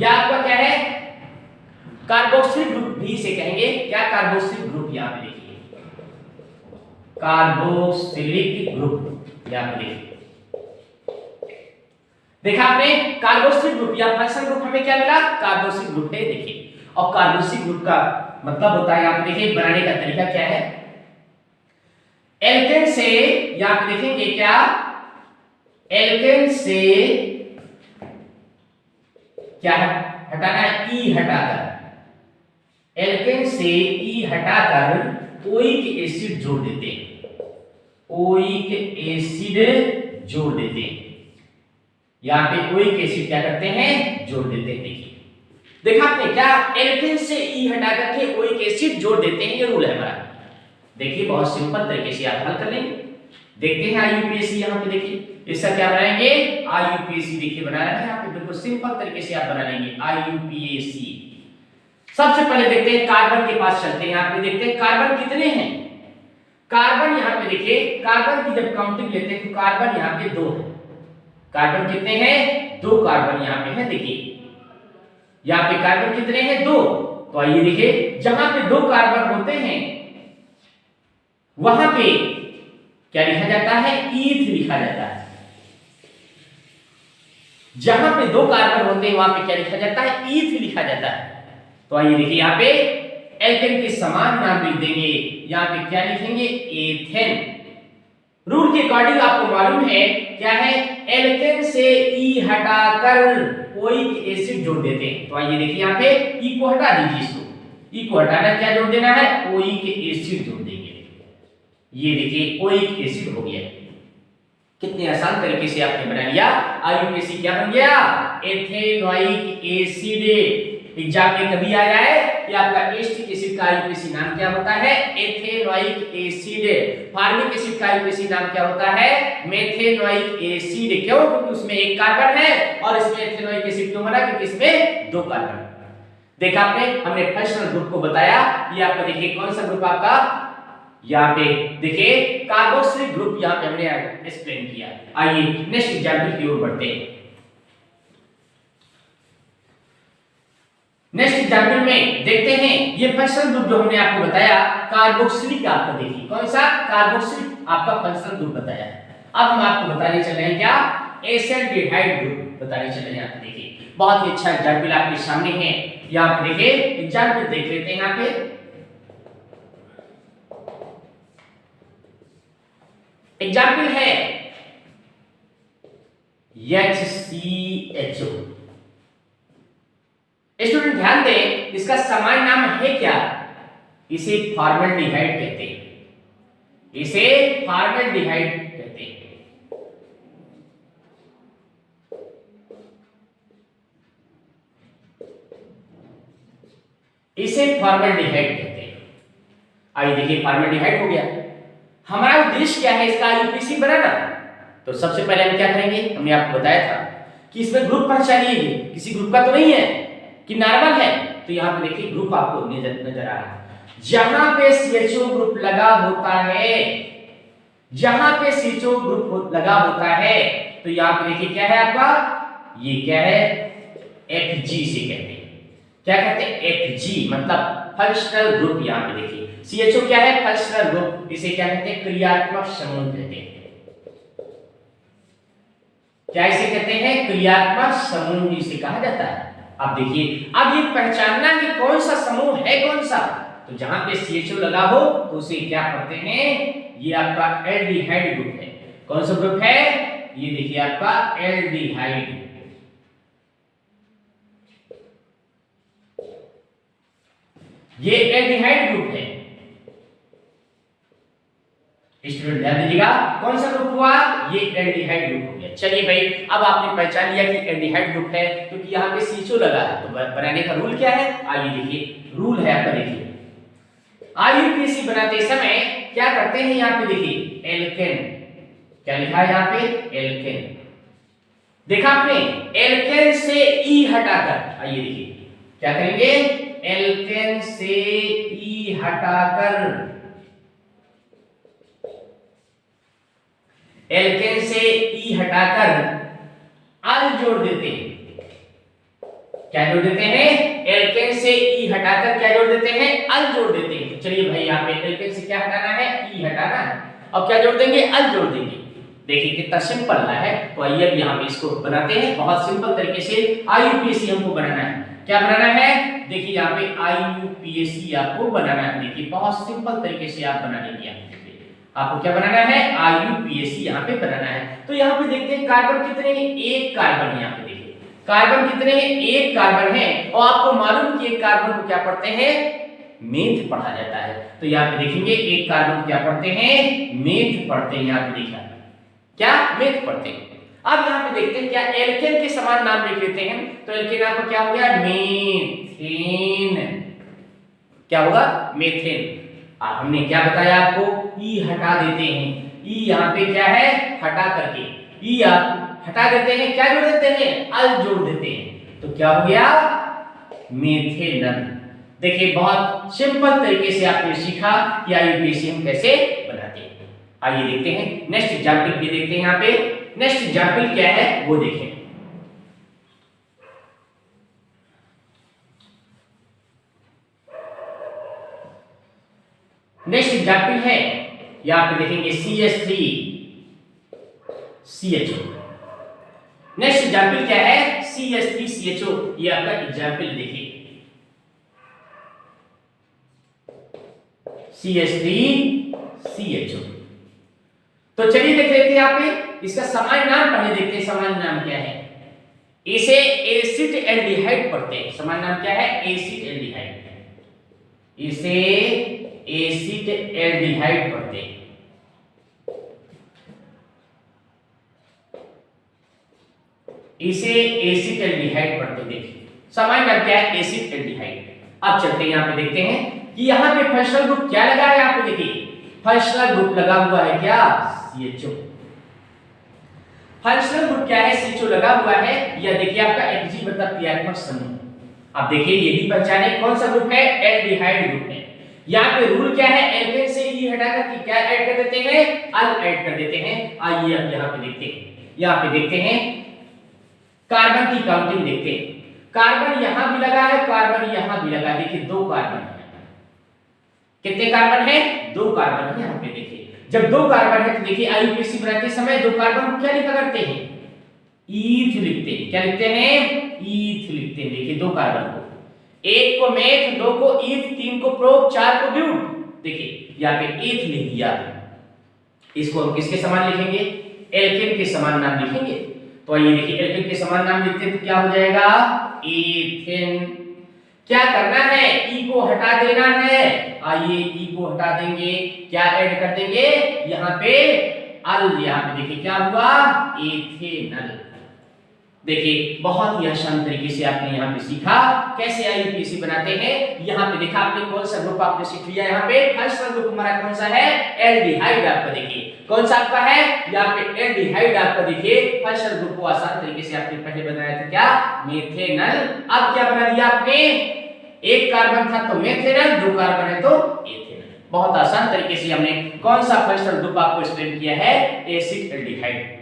या आपका क्या है, कार्बोक्सिलिक ग्रुप भी इसे कहेंगे। क्या, कार्बोक्सिलिक ग्रुप, यहां पे देखिए कार्बोक्सिलिक ग्रुप, यहां पे देखिए देखा आपने, कार्बोक्सिलिक ग्रुप या फंक्शनल ग्रुप हमें क्या मिला, कार्बोक्सिलिक ग्रुप है। देखिए और कार्बोक्सिलिक ग्रुप का मतलब होता है, यहां पे देखिए बनाने का तरीका क्या है, एल्केन से, यहां पे देखेंगे क्या, एल्केन से क्या हटाना है, ई हटाकर, एल्केन से ई हटाकर ओइक एसिड जोड़ देते हैं, ओइक एसिड जोड़ देते हैं। यहां पे ओइक एसिड क्या करते हैं, जोड़ देते हैं। देखिए देखा आपने, क्या एल्केन से ई हटा करके ओइक एसिड जोड़ देते हैं, ये रूल है हमारा। देखिए बहुत सिंपल तरीके से आप हल कर लेंगे। देखते हैं आईयूपीएसी, यहां पे देखिए इसका क्या बनाएंगे, आईयूपीएसी देखिए बना रहे हैं यहाँ पे, बिल्कुल सिंपल तरीके से आप बना लेंगे आईयूपीएसी। सबसे पहले देखते हैं कार्बन के पास चलते हैं, यहाँ पे देखते हैं कार्बन कितने हैं। कार्बन यहाँ पे देखिए, कार्बन की जब काउंटिंग लेते हैं तो कार्बन यहाँ पे 2 है। कार्बन कितने हैं, 2 कार्बन यहाँ पे है। देखिए यहाँ पे कार्बन कितने हैं, 2। तो आइए देखिए, जहां पे 2 कार्बन होते हैं वहां पे क्या लिखा जाता है, ईथ लिखा जाता है। जहां पे 2 कार्बन होते हैं वहां पे क्या लिखा जाता है, ईथ लिखा जाता है। तो आइए देखिए यहाँ पे एल्केन के समान नाम लिख देंगे, यहाँ पे क्या लिखेंगे, एथेन। रूल के अकॉर्डिंग आपको मालूम है क्या है, एल्केन से ई हटाकर ओइक एसिड जोड़ देते हैं। तो आइए देखिए यहाँ पे ई को हटा दीजिए, इसको ई को हटाना, क्या जोड़ देना है, ओइक एसिड जोड़ देंगे। ये देखिए ओइक एसिड हो गया। कितने आसान तरीके से आपने बना लिया। आईयूपीएसी क्या बन गया, एथेनोइक एसिड। एग्जाम में कभी आ जाए कि आपका एसिटिक एसिड का आईयूपीएसी नाम क्या होता है, एथेनोइक एसिड। फार्मिक एसिड का आईयूपीएसी नाम क्या होता है, मेथेनोइक एसिड। क्यों, क्योंकि उसमें 1 कार्बन है, और इसमें एथेनोइक एसिड क्यों बना, क्योंकि इसमें 2 कार्बन। देखा आपने, हमने फंक्शनल ग्रुप को बताया। ये आपको देखिए कौन सा ग्रुप आपका, यहाँ पे देखिए कार्बोक्सिलिक ग्रुप, यहाँ पे हमने एक्सप्लेन किया। आइए नेक्स्ट एग्जांपल की ओर बढ़ते हैं। नेक्स्ट एग्जांपल में देखते हैं, ये फंक्शनल ग्रुप जो हमने आपको बताया कार्बोक्सिलिक, आपका देखिए कौन सा, कार्बोक्सिलिक आपका फंक्शनल ग्रुप बताया। अब हम आपको बताने चल रहे हैं क्या, एसिडिहाइड ग्रुप बताने चल रहे हैं। आप देखिए बहुत ही अच्छा एग्जांपल आपके सामने है, यहाँ पे देखिए एग्जांपल देख लेते हैं। यहाँ पे एग्जाम्पल है HCHO। स्टूडेंट ध्यान दें, इसका सामान्य नाम है क्या, इसे फॉर्मल्डिहाइड कहते हैं, इसे फॉर्मल्डिहाइड कहते हैं। इसे फॉर्मल्डिहाइड कहते हैं। आइए देखिए फॉर्मल्डिहाइड हो गया। हमारा उद्देश्य क्या है, इसका आईयूपीएसी बनाना। तो सबसे पहले हम क्या करेंगे, हमने आपको बताया था कि इसमें ग्रुप पहचानिए, किसी ग्रुप का तो नहीं है कि नॉर्मल है। तो यहाँ पे देखिए ग्रुप आपको नजर आ रहा है, जहां पे CHO ग्रुप लगा होता है, जहां पे CHO ग्रुप लगा होता है, तो यहाँ पे देखिए क्या है आपका, ये क्या है, FG से कहते हैं। क्या कहते हैं, FG मतलब फंक्शनल ग्रुप। यहाँ पे देखिए CHO क्या है, फंक्शनल ग्रुप। इसे क्या कहते हैं, क्रियात्मक समूह कहते हैं। क्या इसे कहते हैं? क्रियात्मक समूह इसे कहा जाता है। अब देखिए, अब ये पहचानना कि कौन सा समूह है कौन सा, तो जहां पे CHO लगा हो तो उसे क्या पढ़ते हैं? ये आपका एल्डिहाइड ग्रुप है। कौन सा ग्रुप है? ये देखिए आपका एल्डिहाइड। ये एल्डिहाइड ग्रुप है। स्टूडेंट ध्यान दीजिएगा, कौन सा ग्रुप हुआ? ये एल्डिहाइड ग्रुप हो गया। चलिए भाई, अब आपने पहचान लिया कि एल्डिहाइड ग्रुप है क्योंकि यहाँ पे CHO लगा है, तो बनाने का रूल क्या है? आइए देखिए, रूल है आपका, देखिए IUPAC बनाते समय क्या करते हैं? यहाँ पे देखिए एल्केन, क्या लिखा है यहाँ पे? एल्केन। देखा आपने? एल्केन से ई हटाकर, आइए देखिए क्या करेंगे? एल्केन से ई हटाकर, एल्केन से ई हटाकर अल जोड़ देते हैं। क्या जोड़ देते हैं? एल्केन से ई हटाकर क्या जोड़ देते हैं? अल जोड़ देते हैं। चलिए भाई, यहाँ पे एल्केन से क्या हटाना है? ई हटाना है। अब क्या जोड़ देंगे? अल जोड़ देंगे। देखिए कितना सिंपल है। तो आइए अब यहाँ पे इसको बनाते हैं बहुत सिंपल तरीके से। IUPAC हमको बनाना है। क्या बनाना है? देखिए यहाँ पे IUPAC आपको बनाना है। देखिए बहुत सिंपल तरीके से आप बना लेंगे। आपको क्या बनाना है? IUPAC यहाँ पे बनाना है। तो यहाँ पे देखते हैं कार्बन कितने हैं? एक कार्बन है। यहाँ पे देखिए कार्बन कितने हैं? एक कार्बन है। और आपको मालूम कि एक कार्बन को क्या पढ़ते हैं? मेथ पढ़ा जाता है। तो यहाँ पे देखेंगे एक कार्बन क्या पढ़ते हैं? मेथ पढ़ते हैं। यहाँ पे देखा क्या? मेथ पढ़ते हैं। अब यहाँ पे देखते हैं क्या एल्केन के समान नाम लिख लेते हैं। तो एल्केन आपका क्या हो गया? मीथेन। क्या होगा? मीथेन। अब हमने क्या बताया आपको? ई हटा देते हैं। ई यहाँ पे क्या है? हटा करके ई आप हटा देते हैं। क्या जोड़ देते हैं? अल जोड़ देते हैं। तो क्या हो गया? मेथेनल। देखिए बहुत सिंपल तरीके से आपने सीखा कि IUPAC हम कैसे बनाते हैं। आइए देखते हैं नेक्स्ट एग्जाम्पल भी देखते हैं। यहाँ पे नेक्स्ट एग्जाम्पल क्या है वो देखें। नेक्स्ट एग्जाम्पल है, यहाँ पे देखेंगे CH3 CHO। नेक्स्ट एग्जाम्पल क्या है? CH3 CHO। ये आपका एग्जाम्पल देखिए, CH3 CHO। तो चलिए देख लेते हैं यहाँ पे इसका सामान्य नाम पहले देखते हैं। सामान्य नाम क्या है? इसे एसिड एल्डिहाइड पढ़ते हैं। सामान्य नाम क्या है? Acid aldehyde. इसे एसिड एल्डिहाइड पढ़ते हैं। इसे एसिड एल्डिहाइड पढ़ते हैं। देखिए सामान्य नाम क्या है? Acid aldehyde. अब चलते हैं यहाँ पे देखते हैं कि यहाँ पे फंक्शनल ग्रुप क्या लगा है। यहाँ पे देखिए फंक्शनल ग्रुप लगा हुआ है क्या? CHO। फंक्शनल ग्रुप क्या है? CHO लगा हुआ है। या देखिए आपका FG मतलब क्रियात्मक समूह। अब देखिए ये भी पहचाने कौन सा ग्रुप है? एल्डिहाइड ग्रुप है। यहाँ पे रूल क्या है? एल्केन से ई हटाकर क्या ऐड कर देते हैं? अल ऐड कर देते हैं। आइए अब यहाँ पे देखते हैं। यहाँ पे देखते हैं कार्बन की काउंटिंग देखते हैं। कार्बन यहां भी लगा है, कार्बन यहां भी लगा है। देखिए दो कार्बन है। कितने कार्बन है? दो कार्बन है। यहाँ पे देखिए जब दो कार्बन है तो देखिए IUPAC बनाते समय दो कार्बन को क्या लिखा करते हैं? ईथ लिखते हैं। क्या लिखते हैं? ईथ लिखते हैं। देखिए दो कार्बन को, एक को मेथ, दो को ईथ, तीन को प्रोप, चार को ब्यूट। देखिए यहाँ पे ईथ लिख दिया। इसको हम किसके समान लिखेंगे? एल्केन के समान नाम लिखेंगे। तो आइए देखिए एल्केन के समान नाम लिखते हैं तो क्या हो जाएगा? एथेन। क्या करना है? ई को हटा देना है। आइए ई को हटा देंगे, क्या ऐड कर देंगे? यहाँ पे अल। यहाँ पे देखिए क्या हुआ? एथेनल। देखिए बहुत ही आसान तरीके से आपने यहाँ पे सीखा कैसे IUPAC बनाते हैं। यहाँ पे देखा आपने कौन सा ग्रुप आपने सीख लिया। यहाँ पे फंक्शनल ग्रुप हमारा कौन सा है? एल्डिहाइड। आपका देखिए कौन सा आपका है? यहाँ पे एल्डिहाइड। आपका देखिए फंक्शनल ग्रुप को आसान तरीके से आपने पहले बनाया था क्या? मेथेनल। अब क्या बना दिया आपने? एक कार्बन था तो मेथेनल, दो कार्बन है तो एथेनल। बहुत आसान तरीके से हमने कौन सा फंक्शनल ग्रुप आपको एक्सप्लेन किया है? Acid aldehyde.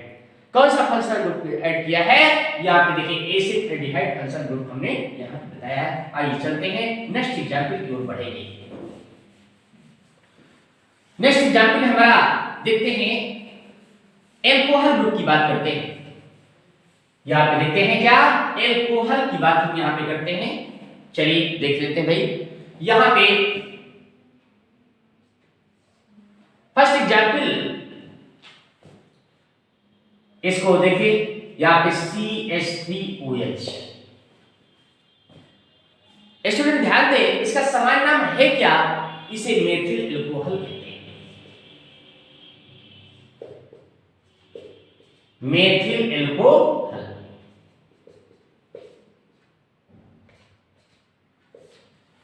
कौन सा फंक्शनल ग्रुप ऐड किया है? यहाँ पे देखिए एसिड एल्डिहाइड फंक्शनल ग्रुप हमने यहाँ पे बताया है। आइए चलते हैं नेक्स्ट एग्जांपल की ओर बढ़ेंगे। नेक्स्ट एग्जांपल हमारा देखते हैं, एल्कोहल ग्रुप की बात करते हैं। यहाँ पे देखते हैं क्या, एल्कोहल की बात हम यहाँ पे करते हैं। चलिए देख लेते हैं भाई, यहाँ पे फर्स्ट एग्जाम्पल इसको देखिए, यहाँ पे CH3OH। स्टूडेंट ध्यान दें, इसका सामान्य नाम है क्या, इसे मेथिल एल्कोहल कहते हैं। मेथिल एल्कोहल,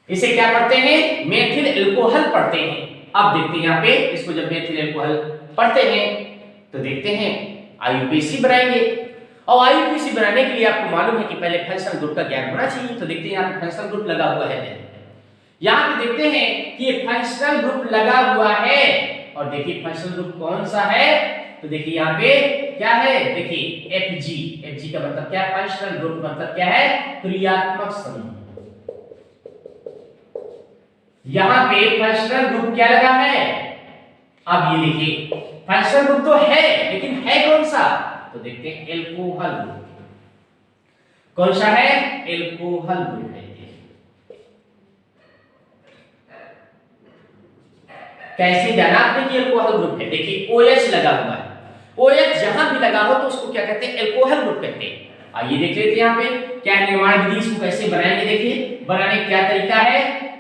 इसे क्या पढ़ते हैं, मेथिल एल्कोहल पढ़ते हैं। अब देखते हैं यहाँ पे इसको, जब मेथिल एल्कोहल पढ़ते हैं तो देखते हैं आईयूपीएसी बनाएंगे। और आईयूपीएसी बनाने के लिए आपको मालूम है कि पहले फंक्शनल ग्रुप का ज्ञान होना चाहिए। तो देखते हैं यहाँ पे फंक्शनल ग्रुप लगा हुआ है। यहाँ पे देखते हैं कि ये फंक्शनल ग्रुप लगा हुआ है, और देखिए फंक्शनल ग्रुप कौन सा है, तो देखिए यहाँ पे क्या है, देखिए FG। FG का मतलब क्या है, फंक्शनल ग्रुप मतलब क्या है, क्रियात्मक समूह। यहाँ पे फंक्शनल ग्रुप क्या लगा है, अब ये देखिए फंक्शनल ग्रुप तो है, लेकिन है कौन सा, तो देखते हैं एल्कोहल ग्रुप। कौन सा है, एल्कोहल ग्रुप है। कैसे जाना आपने कि एल्कोहल ग्रुप है, देखिए OH लगा हुआ है। OH जहां भी लगा हो तो उसको क्या कहते हैं, एल्कोहल ग्रुप कहते हैं। आइए देख लेते हैं यहाँ पे क्या निर्माण विधि, इसको कैसे बनाएंगे। देखिए बनाने का क्या तरीका है,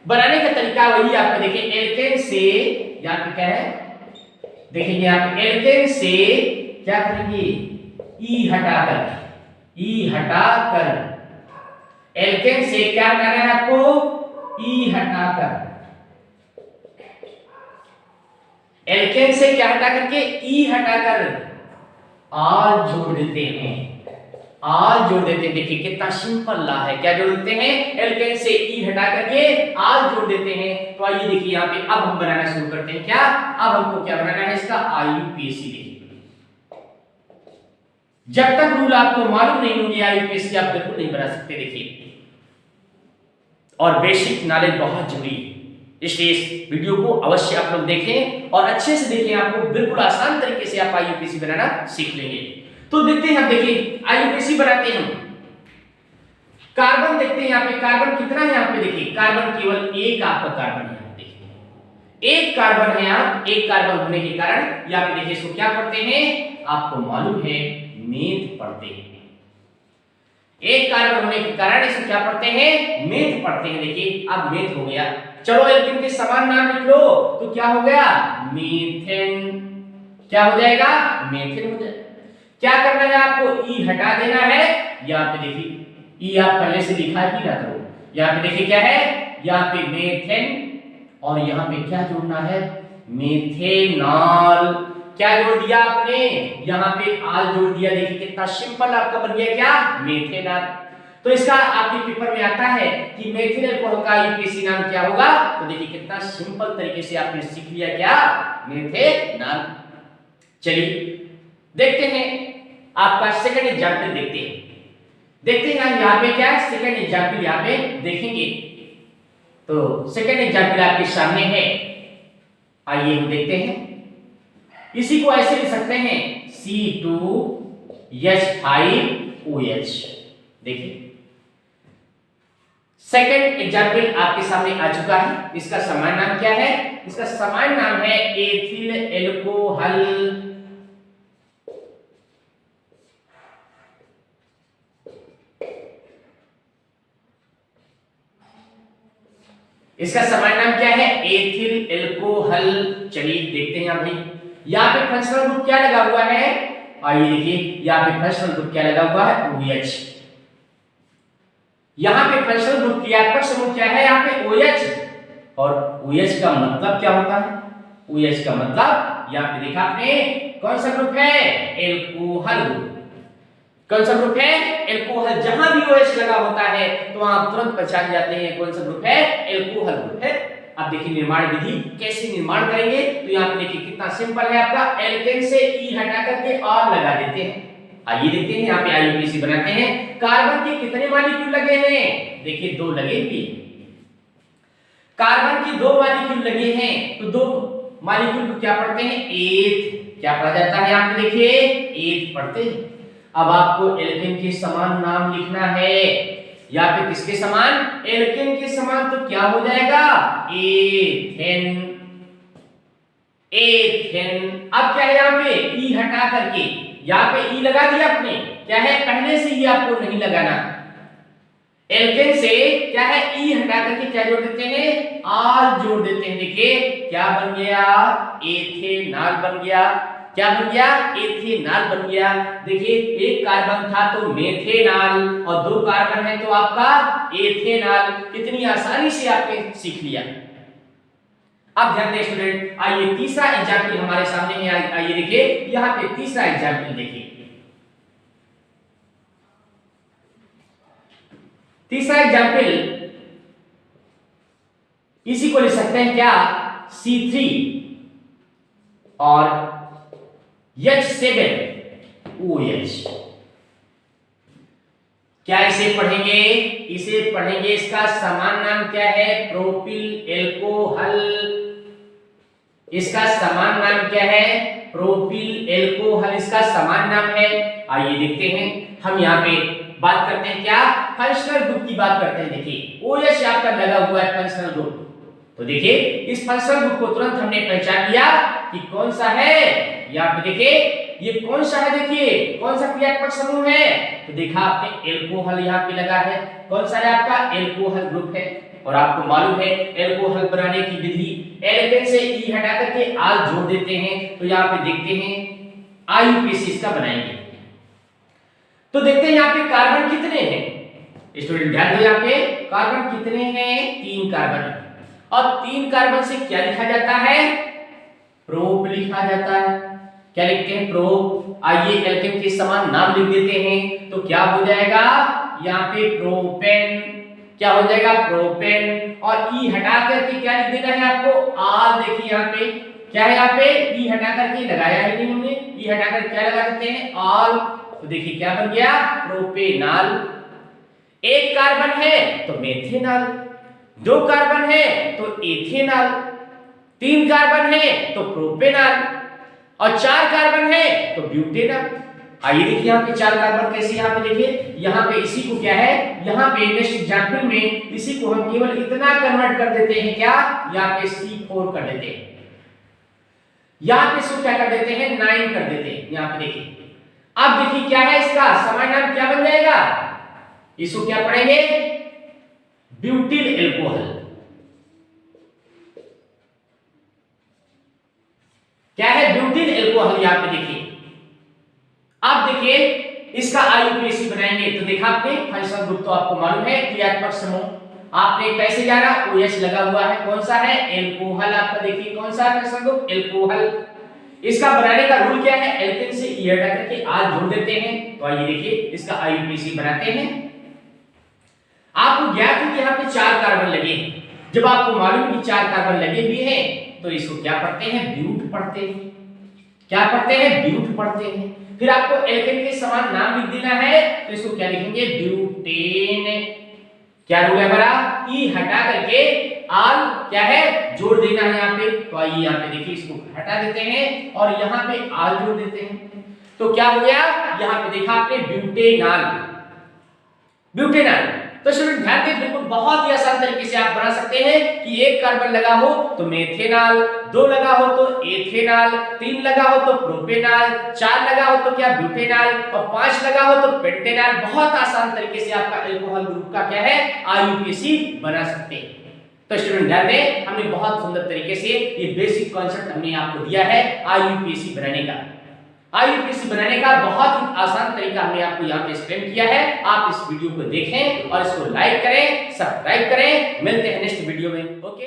बनाने का तरीका वही आपको देखिए, एल्केन से, यहाँ पे क्या है, देखिए यहाँ पे एल्केन से क्या करेंगे, E हटाकर, E हटाकर, एल्केन से क्या हटाना है आपको, E हटाकर, एल्केन से क्या हटा करके, E हटाकर R जोड़ देते हैं, R जोड़ देते हैं। देखिए कितना सिंपल ला है, क्या जोड़ देते हैं, एल्केन से E हटा करके R जोड़ देते हैं। तो आइए देखिए यहाँ पे अब हम बनाना शुरू करते हैं। क्या, अब हमको क्या बनाना है, इसका आईयूपीएसी। देखिए जब तक रूल आपको मालूम नहीं होंगे आईयूपीएसी आप बिल्कुल नहीं बना सकते। देखिए और बेसिक नॉलेज बहुत जरूरी है, इसलिए इस वीडियो को अवश्य आप लोग देखें और अच्छे से देखें, आपको बिल्कुल आसान तरीके से आप आईयूपीएसी बनाना सीख लेंगे। तो देखते हैं, हम देखिए आईयूपीएसी बनाते हैं हम। कार्बन देखते हैं यहाँ पे, कार्बन कितना है यहाँ पे, देखिए कार्बन केवल एक आपका कार्बन है। देखिए एक कार्बन है यहाँ, एक कार्बन होने के कारण यहाँ पे देखिए इसको क्या पढ़ते हैं, आपको मालूम है मेथ पढ़ते हैं। एक कार्बन होने के कारण इसको क्या पढ़ते हैं, मेथ पढ़ते हैं। देखिए अब मेथ हो गया, चलो एल्केन के समान नाम लिख लो, तो क्या हो गया, मीथेन। क्या हो जाएगा, मीथेन हो जाएगा। क्या करना है आपको, E हटा देना है। यहाँ पे देखिए E आप पहले से लिखा ही ना करो, यहाँ पे देखिए क्या है, यहाँ पे मीथेन, और यहाँ पे क्या जोड़ना है, मीथेनॉल। क्या जोड़ दिया आपने, यहाँ पे आल जोड़ दिया। देखिए कितना सिंपल आपका बन गया क्या, मेथेनॉल। तो इसका आपके पेपर में आता है कि मेथिल एल्कोहल का आईयूपीएसी नाम क्या होगा, तो देखिए कितना सिंपल तरीके से आपने सीख लिया क्या, मेथेनॉल। चलिए देखते हैं आपका सेकंड एग्जांपल, देखते हैं यहाँ पे क्या है, सेकंड एग्जांपल यहाँ पे देखेंगे। तो सेकंड एग्जांपल आपके सामने है, आइए हम देखते हैं। इसी को ऐसे लिख सकते हैं C2H5OH। देखिए सेकंड एग्जांपल आपके सामने आ चुका है। इसका सामान्य नाम क्या है, इसका सामान्य नाम है एथिल एल्कोहल। इसका सामान्य नाम क्या है, एथिल एल्कोहल। चलिए देखते हैं भाई, यहाँ पे फंक्शनल ग्रुप क्या लगा हुआ है, आइए देखिए यहाँ पे फंक्शनल ग्रुप क्या लगा हुआ है, OH। यहाँ पे फंक्शनल ग्रुप क्रियात्मक समूह क्या है, यहाँ पे OH। और OH का मतलब क्या होता है, OH का मतलब यहाँ पे देखा आपने कौन सा ग्रुप है, एल्कोहल ग्रुप। कौन सा ग्रुप है, एल्कोहल। जहां भी OH लगा होता है तो आप तुरंत पहचान जाते हैं कौन सा ग्रुप है, एल्कोहल ग्रुप है। अब देखिए निर्माण विधि कैसे निर्माण करेंगे, तो यहाँ पे देखिए कितना सिंपल है आपका, एल्केन से E हटा करके R लगा देते हैं। आइए देखते हैं यहाँ पे आईयूपीएसी बनाते हैं। कार्बन के कितने मॉलिक्यूल लगे हैं, देखिए 2 लगे हुए। कार्बन के 2 मॉलिक्यूल लगे हैं, तो 2 मॉलिक्यूल को क्या पढ़ते हैं, एथ। क्या पढ़ा जाता है यहाँ पे देखिए, एथ पढ़ते हैं। अब आपको एल्केन के समान नाम लिखना है, या फिर किसके समान, एल्केन के समान। तो क्या हो जाएगा, एथेन, एथेन। अब क्या है यहाँ पे ई हटा करके यहाँ पे ई लगा दिया आपने, क्या है पहले से ही आपको नहीं लगाना। एल्केन से क्या है ई हटा करके क्या जोड़ देते हैं, आल जोड़ देते हैं। देखिए क्या बन गया, एथेनॉल बन गया। क्या बन गया, एथेनॉल बन गया। देखिए एक कार्बन था तो मेथेनॉल, और दो कार्बन है तो आपका एथेनॉल। कितनी आसानी से आपने सीख लिया। अब ध्यान दें स्टूडेंट, आइए तीसरा एग्जाम्पल हमारे सामने है। आइए देखिए यहाँ पे तीसरा एग्जाम्पल देखिए। तीसरा एग्जाम्पल इसी को ले सकते हैं क्या, C3 और H7OH। क्या इसे पढ़ेंगे, इसे पढ़ेंगे। इसका समान नाम क्या है, प्रोपिल एल्कोहल। इसका समान नाम क्या है, प्रोपिल एल्कोहल, इसका समान नाम है। आइए देखते हैं। हम यहाँ पे बात करते हैं क्या, फंक्शनल ग्रुप की बात करते हैं। देखिए OH आपका लगा हुआ है फंक्शनल ग्रुप, तो देखिए इस फंक्शनल ग्रुप को तुरंत हमने पहचान लिया कि कौन सा है। यहाँ पे देखिए ये कौन सा है, देखिए कौन सा क्रियात्मक समूह है, तो देखा आपने एल्कोहल यहाँ पे लगा है। कौन सा है आपका, एल्कोहल ग्रुप है। और आपको मालूम है एल्कोहल बनाने की विधि, एल्केन से ई हटा करके आल जोड़ देते हैं। तो यहाँ पे देखते हैं IUPAC इसका बनाएंगे। तो देखते हैं यहाँ पे कार्बन कितने हैं स्टूडेंट, ध्यान दो। यहाँ पे कार्बन कितने हैं, 3 कार्बन। और 3 कार्बन से क्या लिखा जाता है, प्रोप लिखा जाता है। क्या लिखते हैं, प्रोप। आइए एल्केन के समान नाम लिख देते हैं। तो क्या हो जाएगा यहाँ पे, प्रोपेन। क्या हो जाएगा, प्रोपेन। और ई हटा करके क्या लिख देना है आपको, आल। देखिए यहाँ पे क्या है, यहाँ पे ई हटा करके लगाया है नहीं हमने, ई हटा कर क्या लगा देते हैं, आल। तो देखिए क्या बन गया, प्रोपेनॉल। एक कार्बन है तो मेथेनॉल, 2 कार्बन है तो एथेनॉल, 3 कार्बन है तो प्रोपेनॉल, और 4 कार्बन है तो ब्यूटेनॉल। आइए देखिए यहाँ पे 4 कार्बन कैसे, यहाँ पे देखिए यहाँ पे इसी को क्या है, यहाँ पे नेक्स्ट एग्जांपल में इसी को हम केवल इतना कन्वर्ट कर देते हैं, क्या यहाँ पे C4 कर देते हैं, यहाँ पे इसको क्या कर देते हैं, 9 कर देते हैं। यहाँ पे देखिए अब देखिए क्या है, इसका समान नाम क्या बन जाएगा, इसको क्या पढ़ेंगे, ब्यूटिल एल्कोहल। क्या है, ब्यूटिल एल्कोहल। यहाँ पे देखिए अब देखिए इसका IUPAC बनाएंगे। तो देखा आपने फंक्शनल ग्रुप तो आपको मालूम है, क्रियात्मक समूह आपने कैसे जाना, OH लगा हुआ है, कौन सा है, एल्कोहल। आपका देखिए कौन सा है फंक्शनल ग्रुप, एल्कोहल। इसका बनाने का रूल क्या है, एल्केन से ई हटा करके आर जोड़ देते हैं। तो आइए देखिए इसका IUPAC बनाते हैं। आपको ज्ञात है कि यहाँ पे 4 कार्बन लगे हैं। जब आपको मालूम कि 4 कार्बन लगे हुए हैं तो इसको क्या पढ़ते हैं, ब्यूट पढ़ते हैं। क्या पढ़ते हैं, ब्यूट पढ़ते हैं। फिर आपको एल्केन के समान नाम लिख देना है, तो इसको क्या लिखेंगे, ब्यूटेन। क्या रूल है हमारा, ई हटा करके आल क्या है, जोड़ देना है यहाँ पे। तो आइए यहाँ पे देखिए इसको हटा देते हैं और यहाँ पे आल जोड़ देते हैं। तो क्या हो गया, यहाँ पे देखा आपने ब्यूटेनॉल, ब्यूटेनॉल। तो स्टूडेंट ध्यान दें, बिल्कुल बहुत ही आसान तरीके से आप बना सकते हैं कि 1 कार्बन लगा हो तो मेथेनॉल, 2 लगा हो तो एथेनॉल, 3 लगा हो तो प्रोपेनॉल, 4 लगा हो तो क्या, ब्यूटेनॉल, और 5 लगा हो तो पेंटेनॉल। बहुत आसान तरीके से आपका एल्कोहल ग्रुप का क्या है, IUPAC बना सकते हैं। तो स्टूडेंट ध्यान दें, हमने बहुत सुंदर तरीके से ये बेसिक कॉन्सेप्ट हमने आपको दिया है IUPAC बनाने का। IUPAC बनाने का बहुत ही आसान तरीका हमने आपको यहाँ पे एक्सप्लेन किया है। आप इस वीडियो को देखें और इसको लाइक करें, सब्सक्राइब करें। मिलते हैं नेक्स्ट वीडियो में। ओके।